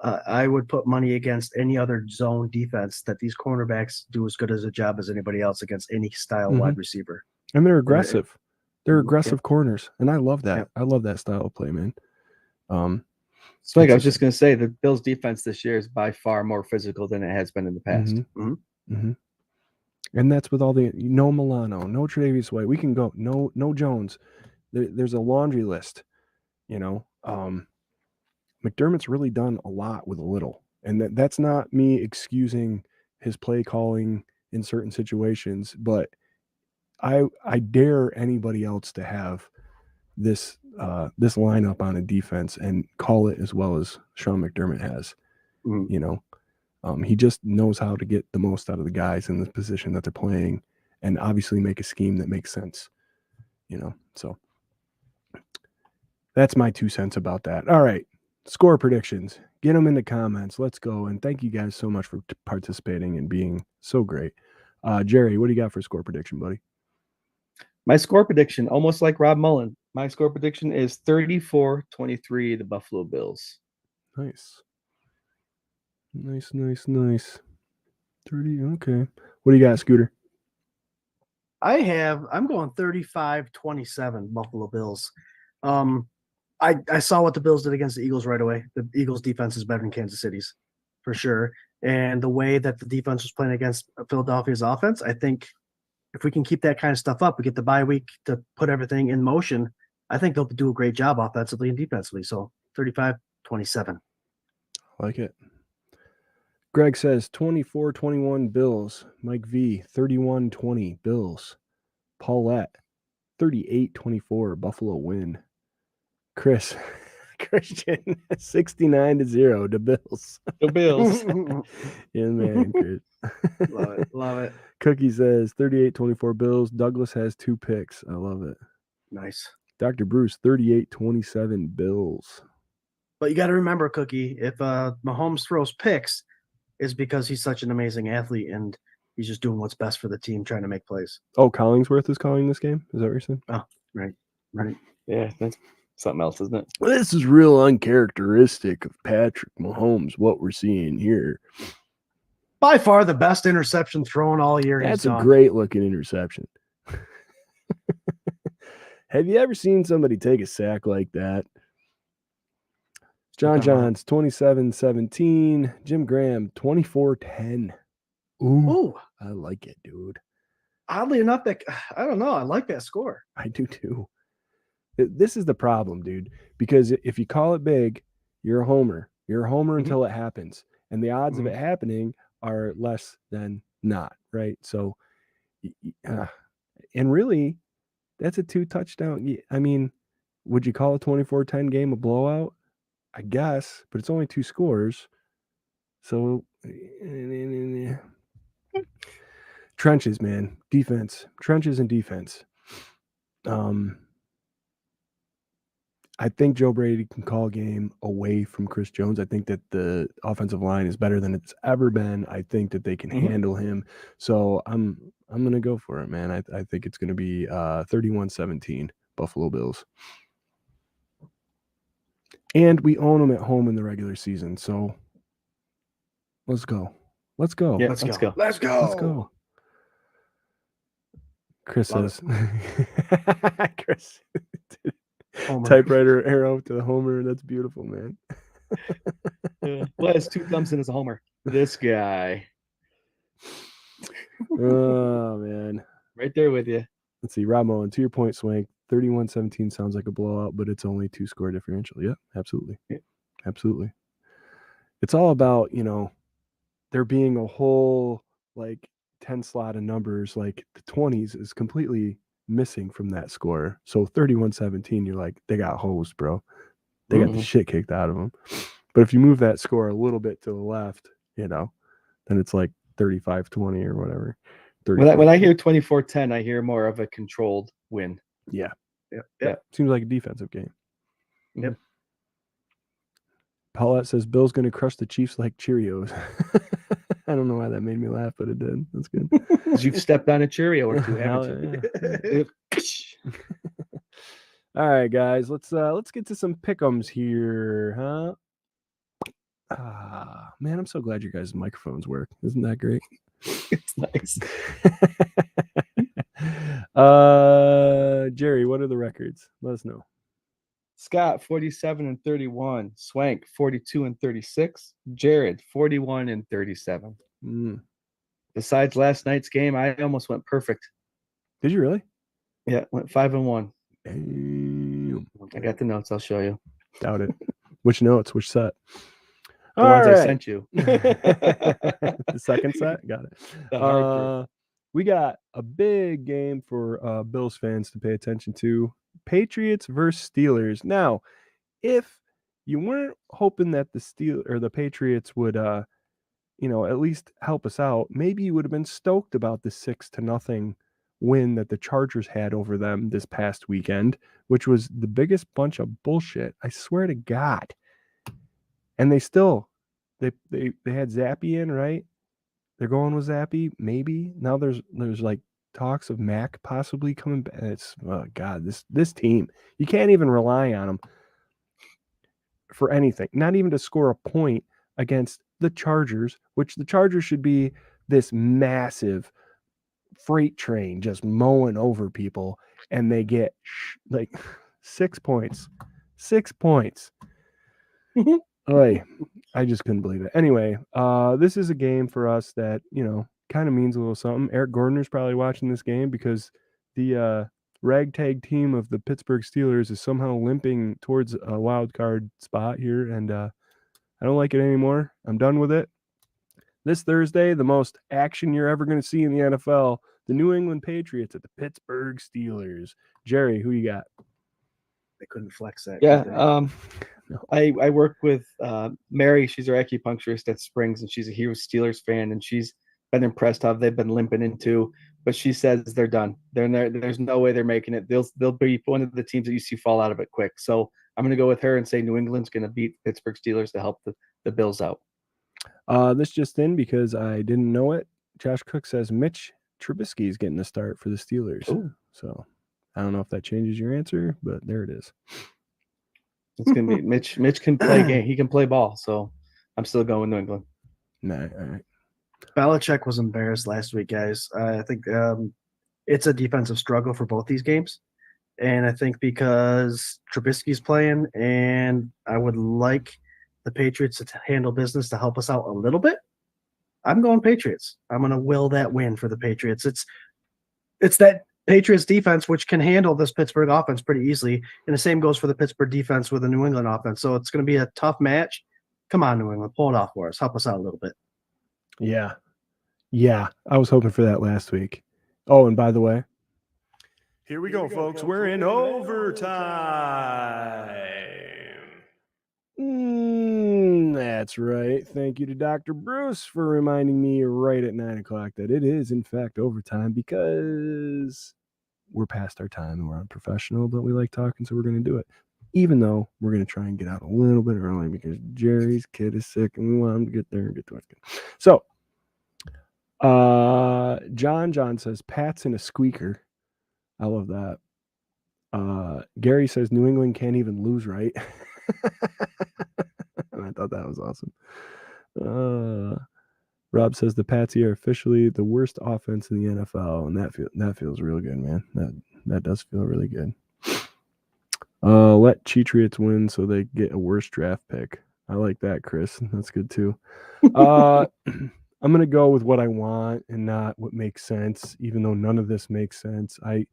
I would put money against any other zone defense that these cornerbacks do as good as a job as anybody else against any style wide receiver.
And they're aggressive. They're aggressive corners, and I love that.
Yep.
I love that style of play, man.
Swank, I was just going to say the Bills' defense this year is by far more physical than it has been in the past.
And that's with all the no Milano, no Tre'Davious White. We can go no Jones. There's a laundry list. You know, McDermott's really done a lot with a little, and that's not me excusing his play calling in certain situations, but I dare anybody else to have this lineup on a defense and call it as well as Sean McDermott has. You know, he just knows how to get the most out of the guys in the position that they're playing, and obviously make a scheme that makes sense. You know, so that's my 2 cents about that. All right, score predictions. Get them in the comments. Let's go, and thank you guys so much for participating and being so great. Jerry, what do you got for score prediction, buddy?
My score prediction, almost like Rob Mullen, my score prediction is 34-23, the Buffalo Bills.
Nice. 30, okay. What do you got, Scooter?
I'm going 35-27 Buffalo Bills. I saw what the Bills did against the Eagles right away. The Eagles defense is better than Kansas City's for sure. And the way that the defense was playing against Philadelphia's offense, I think if we can keep that kind of stuff up, we get the bye week to put everything in motion. I think they'll do a great job offensively and defensively. So 35-27.
I like it. Greg says 24-21 Bills. Mike V, 31-20 Bills. Paulette, 38-24 Buffalo win. Christian, 69-0 the Bills.
The Bills.
Yeah, man, Chris.
Love it.
Cookie says 38-24 Bills. Douglas has 2 picks. I love it.
Nice.
Dr. Bruce, 38-27 Bills.
But you got to remember, Cookie, if Mahomes throws picks, is because he's such an amazing athlete and he's just doing what's best for the team, trying to make plays.
Oh, Collingsworth is calling this game? Is that what you're saying?
Oh, right.
Yeah, that's something else, isn't it?
This is real uncharacteristic of Patrick Mahomes, what we're seeing here.
By far the best interception thrown all year.
That's a great looking interception. Have you ever seen somebody take a sack like that? John Johns, 27-17. Jim Graham, 24-10. Ooh, I like it, dude.
Oddly enough, I don't know. I like that score.
I do too. This is the problem, dude. Because if you call it big, you're a homer. You're a homer until it happens. And the odds of it happening are less than not, right? So, and really, that's a 2 touchdown. I mean, would you call a 24-10 game a blowout? I guess, but it's only 2 scores. So, trenches, man. Defense. Trenches and defense. I think Joe Brady can call a game away from Chris Jones. I think that the offensive line is better than it's ever been. I think that they can handle him. So I'm going to go for it, man. I think it's going to be 31-17 Buffalo Bills. And we own them at home in the regular season. So let's go. Let's go.
Yeah, let's go.
Let's go.
Let's go. Chris says, Chris, typewriter arrow to the homer. That's beautiful, man.
Well, has 2 thumbs in as a homer. This guy.
Oh, man.
Right there with you.
Let's see. Rob Mullen, to your point, Swank, 31-17 sounds like a blowout, but it's only 2 score differential. Yeah, absolutely.
Yeah.
Absolutely. It's all about, there being a whole like 10 slot of numbers, like the 20s is completely missing from that score. So 31-17, you're like, they got hosed, bro. They got the shit kicked out of them. But if you move that score a little bit to the left, you know, then it's like 35-20 or whatever.
When I hear 24-10, I hear more of a controlled win.
Yeah.
Yep.
Seems like a defensive game.
Yep.
Paulette says Bill's going to crush the Chiefs like Cheerios. I don't know why that made me laugh, but it did. That's good.
You've stepped on a Cheerio or two,
Hell
haven't you?
All right, guys, let's get to some pick'ems here, huh? Man, I'm so glad your guys' microphones work. Isn't that great?
It's nice.
Jerry, what are the records? Let us know.
Scott 47-31, Swank 42-36, Jarrod 41-37. Besides last night's game, I almost went perfect.
Did you really?
Yeah, went 5-1.
Damn.
I got the notes. I'll show you.
Doubt it. Which notes? Which set?
The ones I sent you.
The second set? Got it.
The hard
We got a big game for Bills fans to pay attention to. Patriots versus Steelers. Now, if you weren't hoping that the Patriots would at least help us out, maybe you would have been stoked about the 6-0 win that the Chargers had over them this past weekend, which was the biggest bunch of bullshit. I swear to God. And they had Zappy in, right? They're going with Zappy, maybe. Now there's like talks of Mac possibly coming back. It's God, this team, you can't even rely on them for anything. Not even to score a point against the Chargers, which the Chargers should be this massive freight train just mowing over people, and they get like 6 points. 6 points. Oy, I just couldn't believe it. Anyway, this is a game for us that, kind of means a little something. Eric Gordner's probably watching this game because the ragtag team of the Pittsburgh Steelers is somehow limping towards a wild card spot here, and I don't like it anymore. I'm done with it. This Thursday, the most action you're ever going to see in the NFL, the New England Patriots at the Pittsburgh Steelers. Jerry, who you got?
They couldn't flex that.
Yeah.
No.
I work with Mary. She's our acupuncturist at Springs, and she's a huge Steelers fan, and she's been impressed how they've been limping into. But she says they're done. There's no way they're making it. They'll be one of the teams that you see fall out of it quick. So I'm going to go with her and say New England's going to beat Pittsburgh Steelers to help the Bills out.
This just in because I didn't know it. Josh Cook says Mitch Trubisky is getting the start for the Steelers.
Ooh.
So I don't know if that changes your answer, but there it is.
It's gonna be Mitch. Mitch can play game. He can play ball. So I'm still going New England.
Nah, all right.
Belichick was embarrassed last week, guys. I think it's a defensive struggle for both these games. And I think because Trubisky's playing, and I would like the Patriots to handle business to help us out a little bit, I'm going Patriots. I'm going to will that win for the Patriots. It's that Patriots defense which can handle this Pittsburgh offense pretty easily, and the same goes for the Pittsburgh defense with the New England offense. So it's going to be a tough match. Come on, New England, pull it off for us. Help us out a little bit.
Yeah. I was hoping for that last week. Oh, and by the way, here we go, folks. We're in overtime. That's right. Thank you to Dr. Bruce for reminding me right at 9 o'clock that it is, in fact, overtime because we're past our time and we're unprofessional, but we like talking, so we're going to do it. Even though we're going to try and get out a little bit early because Jerry's kid is sick and we want him to get there and get to it. So, John says Pat's in a squeaker. I love that. Gary says New England can't even lose right. And I thought that was awesome. Rob says the Patsy are officially the worst offense in the NFL, and that feels real good, man. That does feel really good. Let Cheatriots win so they get a worse draft pick. I like that, Chris. That's good too. I'm gonna go with what I want and not what makes sense, even though none of this makes sense. I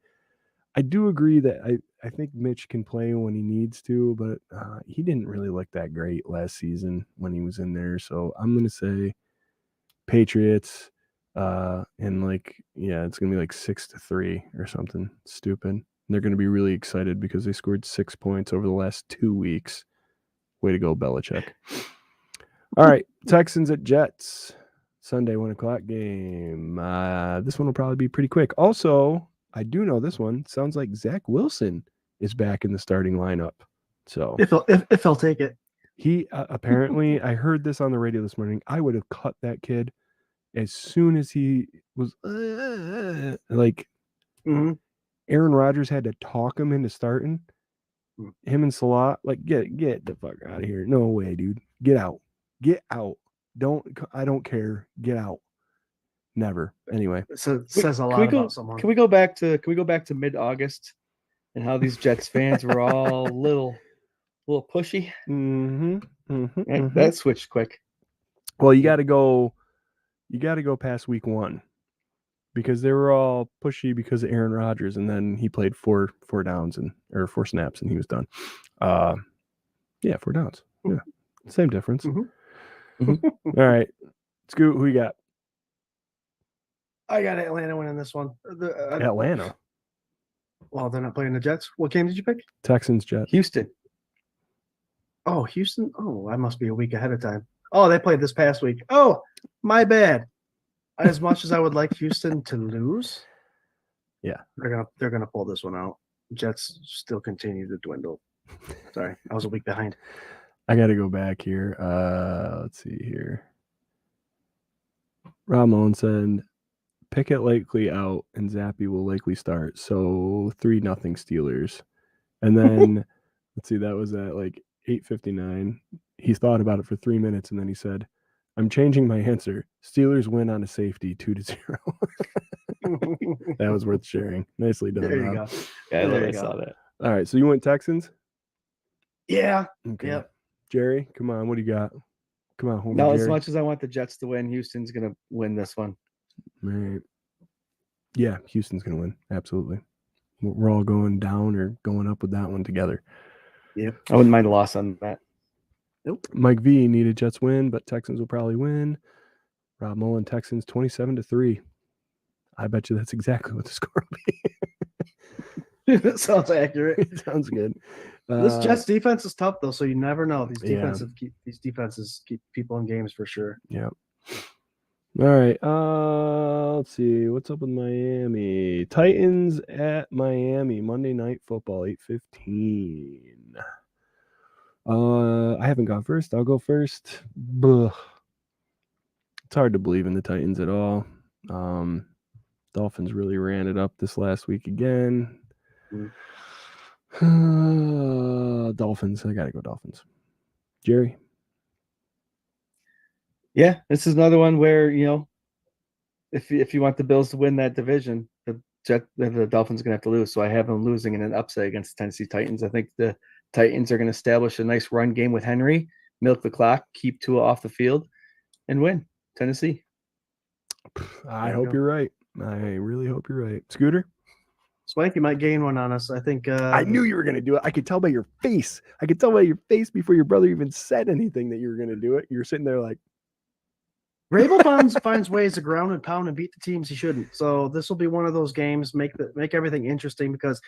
do agree that I think Mitch can play when he needs to, but he didn't really look that great last season when he was in there. So I'm going to say Patriots, and like, yeah, it's gonna be like 6-3 or something stupid. And they're gonna be really excited because they scored 6 points over the last 2 weeks. Way to go, Belichick. All right, Texans at Jets, Sunday 1:00 game. This one will probably be pretty quick. Also, I do know this one. Sounds like Zach Wilson is back in the starting lineup. So
If he'll take it.
he apparently, I heard this on the radio this morning. I would have cut that kid as soon as he was like.
Mhm.
Aaron Rodgers had to talk him into starting. Him and Salah, like, get the fuck out of here. No way, dude. Get out. Get out. I don't care. Get out. Never. Anyway.
So it says a
Can
lot
we go?
about someone.
Can we go back to mid-August and how these Jets fans were all little pushy? That switched quick.
Well, you got to go past week 1 because they were all pushy because of Aaron Rodgers, and then he played four downs or 4 snaps and he was done. Yeah, 4 downs. Yeah, same difference. All right, Scoot, who you got?
I got Atlanta winning this one.
Atlanta.
Well, they're not playing the Jets. What game did you pick?
Texans, Jets.
Houston.
Oh, Houston. Oh, I must be a week ahead of time. Oh, they played this past week. Oh, my bad. As much as I would like Houston to lose,
yeah,
they're gonna pull this one out. Jets still continue to dwindle. Sorry, I was a week behind.
I got to go back here. Let's see here. Ramon said Pickett likely out and Zappy will likely start. So 3-0 Steelers. And then let's see, that was at like 8:59. He thought about it for 3 minutes and then he said, I'm changing my answer. Steelers win on a safety 2-0. That was worth sharing. Nicely done.
There you
Rob.
go.
Yeah, I saw that.
All right. So you went Texans?
Yeah.
Okay.
Yep.
Jerry, come on. What do you got? Come on, homie.
No,
Jerry.
as much as I want the Jets to win, Houston's gonna win this one.
Right. Yeah, Houston's gonna win. Absolutely. We're all going down or going up with that one together.
Yep.
I wouldn't mind a loss on that.
Nope.
Mike V needed Jets win, but Texans will probably win. Rob Mullen, Texans 27-3. I bet you that's exactly what the score will be.
That sounds accurate.
It sounds good.
This Jets defense is tough though, so you never know. These
Yeah.
defenses keep people in games for sure.
Yeah. All right. Let's see. What's up with Miami? Titans at Miami. Monday Night Football, 8:15. I haven't gone first. I'll go first. It's hard to believe in the Titans at all. Dolphins really ran it up this last week again. Dolphins. I gotta go Dolphins. Jerry.
Yeah, this is another one where, if you want the Bills to win that division, the Dolphins are gonna have to lose. So I have them losing in an upset against the Tennessee Titans. I think the Titans are gonna establish a nice run game with Henry, milk the clock, keep Tua off the field, and win. Tennessee.
I hope you're right. I really hope you're right. Scooter?
Swank, you might gain one on us. I think
I knew you were going to do it. I could tell by your face. I could tell by your face before your brother even said anything that you were going to do it. You're sitting there like.
Rabel finds ways to ground and pound and beat the teams he shouldn't. So this will be one of those games, make everything interesting because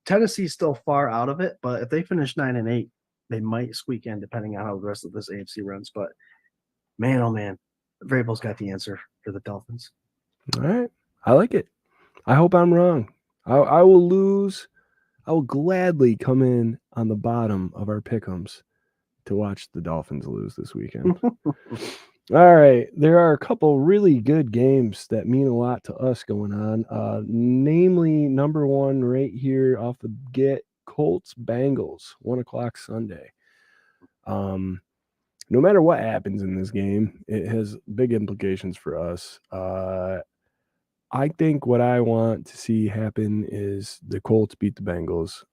Tennessee's still far out of it. But if they finish 9-8, they might squeak in depending on how the rest of this AFC runs. But man, oh man, Vrabel's got the answer for the Dolphins.
All right. I like it. I hope I'm wrong. I will lose. I will gladly come in on the bottom of our pick'ems to watch the Dolphins lose this weekend. All right. There are a couple really good games that mean a lot to us going on. Namely, number one right here off the get, Colts Bengals, 1:00 Sunday. No matter what happens in this game, it has big implications for us. I think what I want to see happen is the Colts beat the Bengals.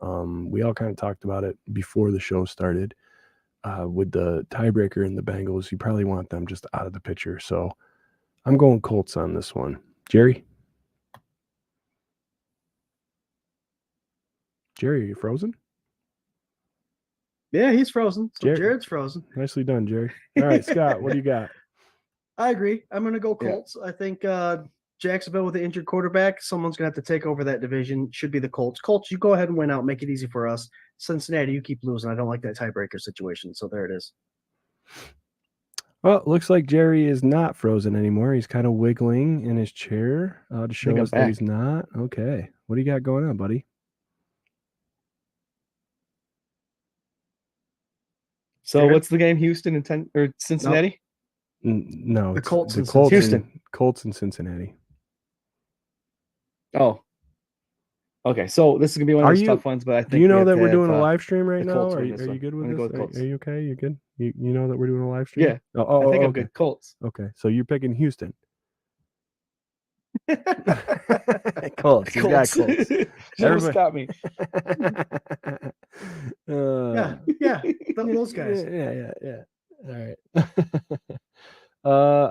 We all kind of talked about it before the show started. With the tiebreaker in the Bengals, you probably want them just out of the picture. So I'm going Colts on this one. Jerry? Jerry, are you frozen?
Yeah, he's frozen. So
Jared-
Jared's frozen.
Nicely done, Jerry. All right, Scott, what do you got?
I agree. I'm going to go
Yeah.
Colts. I think Jacksonville with the injured quarterback, someone's going to have to take over that division. Should be the Colts. Colts, you go ahead and win out. Make it easy for us. Cincinnati, you keep losing. I don't like that tiebreaker situation. So there it is.
Well, it looks like Jerry is not frozen anymore. He's kind of wiggling in his chair to show
I'm
us that
back.
he's not. Okay. What do you got going on, buddy?
So
Jared?
what's the game? Houston and or Cincinnati?
No,
The
it's
Colts
the
and
Colts
Houston.
and Colts and Cincinnati.
Oh. Okay, so this is gonna be one of
Are
those
you-
tough ones, but I think
Do you know
we have
that
to
we're
have,
doing a live stream right
the
now?
Colts
Are
win
you,
this
are you
one.
good
I'm
with
gonna
this?
go with Colts.
Are you okay? You good? You know that we're doing a live stream?
Yeah.
Oh,
I think I'm
okay.
good. Colts.
Okay. So you're picking Houston. Colts. You got Colts.
She almost
Everybody-
got me.
Yeah. Those guys.
Yeah. All right.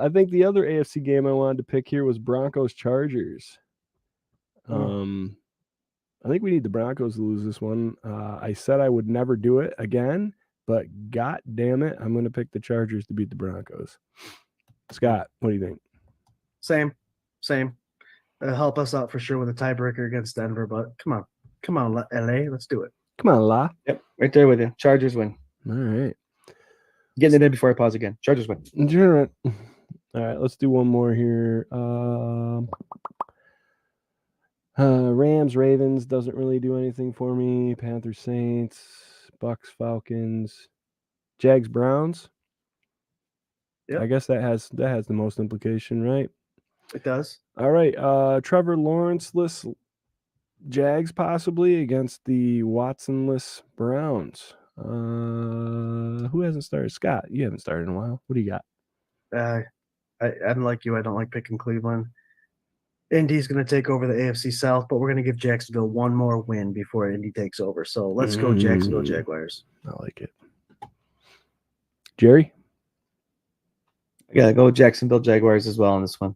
I think the other AFC game I wanted to pick here was Broncos Chargers. I think we need the Broncos to lose this one. I said I would never do it again, but god damn it, I'm going to pick the Chargers to beat the Broncos. Scott, what do you think?
Same. Help us out for sure with a tiebreaker against Denver, but come on, LA, let's do it.
Come on, La.
Yep, right there with you. Chargers win.
All right.
Getting it in before I pause again. Chargers win.
All right, let's do one more here. Rams, Ravens doesn't really do anything for me. Panthers, Saints, Bucks, Falcons, Jags, Browns.
Yep.
I guess that has the most implication, right?
It does.
All right. Trevor Lawrence-less Jags possibly against the Watson-less Browns. Who hasn't started? Scott, you haven't started in a while. What do you got?
I'm like you. I don't like picking Cleveland. Indy's going to take over the AFC South, but we're going to give Jacksonville one more win before Indy takes over. So let's go Jacksonville Jaguars.
I like it. Jerry?
I gotta go with Jacksonville Jaguars as well on this one.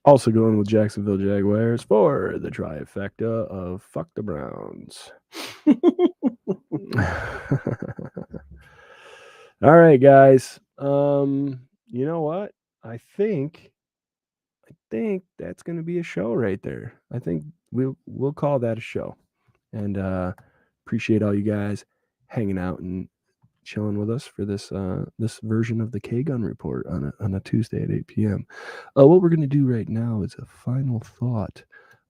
Also going with Jacksonville Jaguars for the trifecta of fuck the Browns. All right, guys. You know what? I think that's going to be a show right there. I think we'll call that a show. And appreciate all you guys hanging out and chilling with us for this this version of the K-Gun Report on a Tuesday at 8 p.m. What we're going to do right now is a final thought.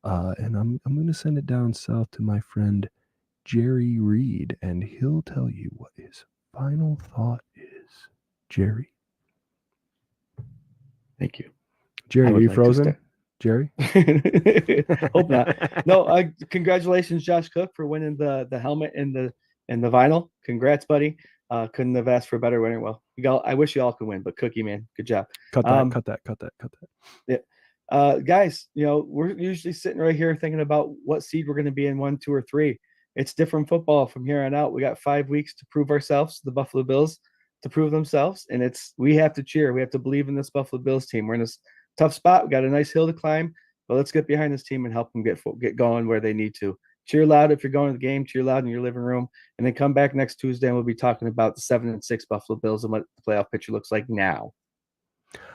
And I'm going to send it down south to my friend Jerry Reed, and he'll tell you what his final thought is. Jerry?
Thank you.
Jerry, are you frozen? Jerry?
Hope not. No, congratulations, Josh Cook, for winning the helmet and the vinyl. Congrats, buddy. Couldn't have asked for a better winner. Well, I wish you all could win, but Cookie, man, good job.
Cut that.
Yeah. Guys, we're usually sitting right here thinking about what seed we're going to be in, 1, 2, or 3. It's different football from here on out. We got 5 weeks to prove ourselves, the Buffalo Bills to prove themselves. And we have to cheer. We have to believe in this Buffalo Bills team. We're in this tough spot. We got a nice hill to climb, but let's get behind this team and help them get going where they need to. Cheer loud if you're going to the game. Cheer loud in your living room, and then come back next Tuesday and we'll be talking about the 7-6 Buffalo Bills and what the playoff picture looks like now.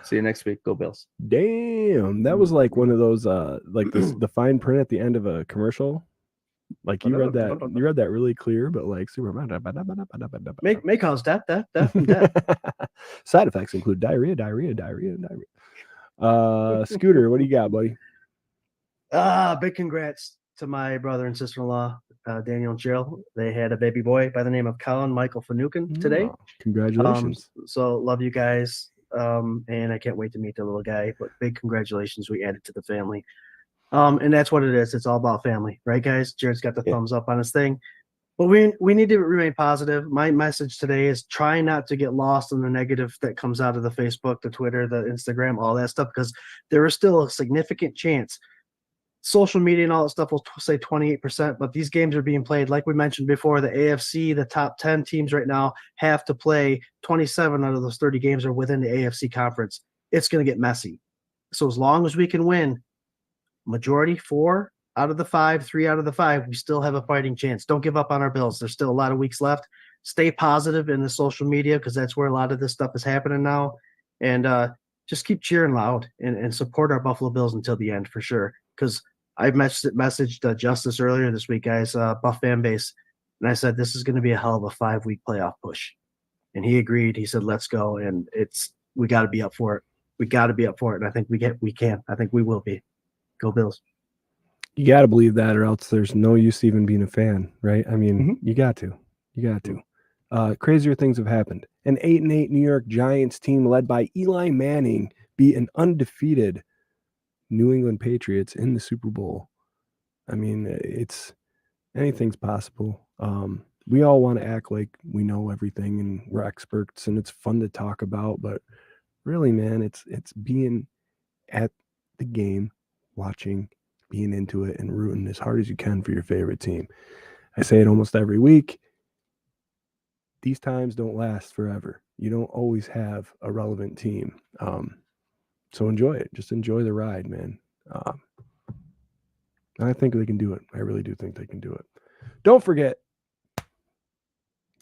See you next week. Go Bills.
Damn, that was like one of those like the fine print at the end of a commercial. Like you read that really clear, but like super.
May cause death.
Side effects include diarrhea. Scooter, what do you got, buddy?
Big congrats to my brother and sister-in-law, Daniel and Cheryl. They had a baby boy by the name of Colin Michael Finucane today.
Oh, congratulations.
So love you guys. And I can't wait to meet the little guy, but big congratulations. We added to the family. And that's what it is. It's all about family, right, guys? Jared's got the thumbs up on his thing. But we need to remain positive. My message today is try not to get lost in the negative that comes out of the Facebook, the Twitter, the Instagram, all that stuff, because there is still a significant chance. Social media and all that stuff will say 28%, but these games are being played. Like we mentioned before, the AFC, the top 10 teams right now have to play 27 out of those 30 games are within the AFC conference. It's going to get messy. So as long as we can win majority 4 out of the 5, 3 out of the 5, we still have a fighting chance. Don't give up on our Bills. There's still a lot of weeks left. Stay positive in the social media because that's where a lot of this stuff is happening now. And just keep cheering loud and support our Buffalo Bills until the end for sure. Because I messaged Justice earlier this week, guys, Buff fan base, and I said this is going to be a hell of a 5-week playoff push, and he agreed. He said, "Let's go," and we got to be up for it. We got to be up for it, and I think we can. I think we will be. Go Bills!
You got to believe that, or else there's no use even being a fan, right? I mean,
Mhm.
you got to. Crazier things have happened. An 8-8 New York Giants team led by Eli Manning beat an undefeated New England Patriots in the Super Bowl. I mean, anything's possible. We all want to act like we know everything and we're experts, and it's fun to talk about, but really, man, it's being at the game, watching, being into it, and rooting as hard as you can for your favorite team. I say it almost every week. These times don't last forever. You don't always have a relevant team. So enjoy it. Just enjoy the ride, man. I think they can do it. I really do think they can do it. Don't forget,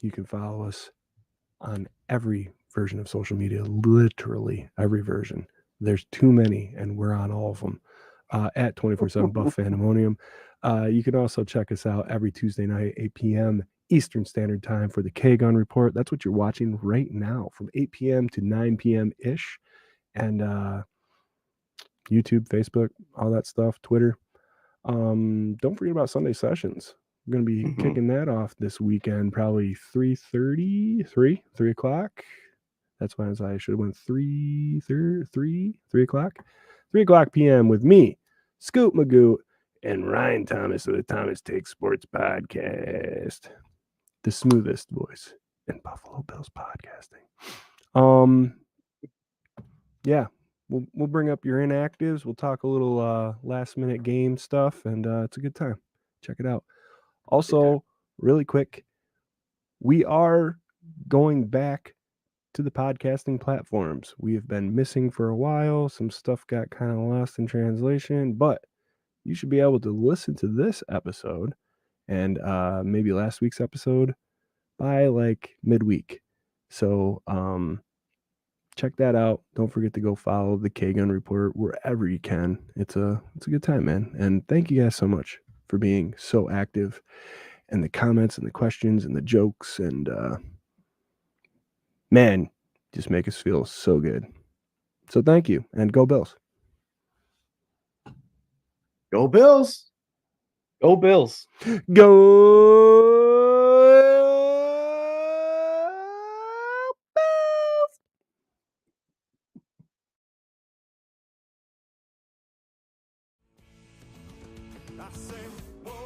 you can follow us on every version of social media, literally every version. There's too many, and we're on all of them. At 24/7 Buff Fandemonium. You can also check us out every Tuesday night, 8 p.m. Eastern Standard Time for the K-Gun Report. That's what you're watching right now from 8 p.m. to 9 p.m.-ish. And YouTube, Facebook, all that stuff, Twitter. Don't forget about Sunday sessions. We're going to be kicking that off this weekend, probably 3 o'clock. That's why I should have went 3 o'clock. 3 o'clock p.m. with me, Scoot Magoo, and Ryan Thomas of the Thomas Takes Sports Podcast. The smoothest voice in Buffalo Bills podcasting. Yeah, we'll bring up your inactives. We'll talk a little last minute game stuff, and it's a good time. Check it out. Also, really quick, we are going back to the podcasting platforms. We have been missing for a while. Some stuff got kind of lost in translation, but you should be able to listen to this episode and maybe last week's episode by like midweek. So check that out. Don't forget to go follow the K-Gun Report wherever you can. It's a good time, man. And thank you guys so much for being so active, and the comments and the questions and the jokes, and man, just make us feel so good. So thank you, and go Bills.
Go Bills!
Go Bills.
Go Bills!
I say, whoa,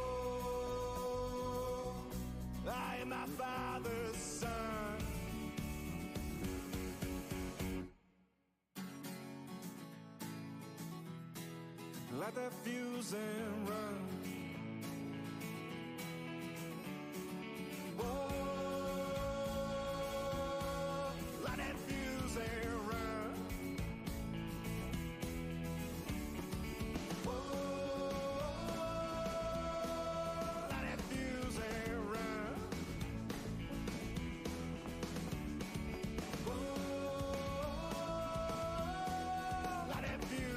I am my father's son. Let that fuse and run.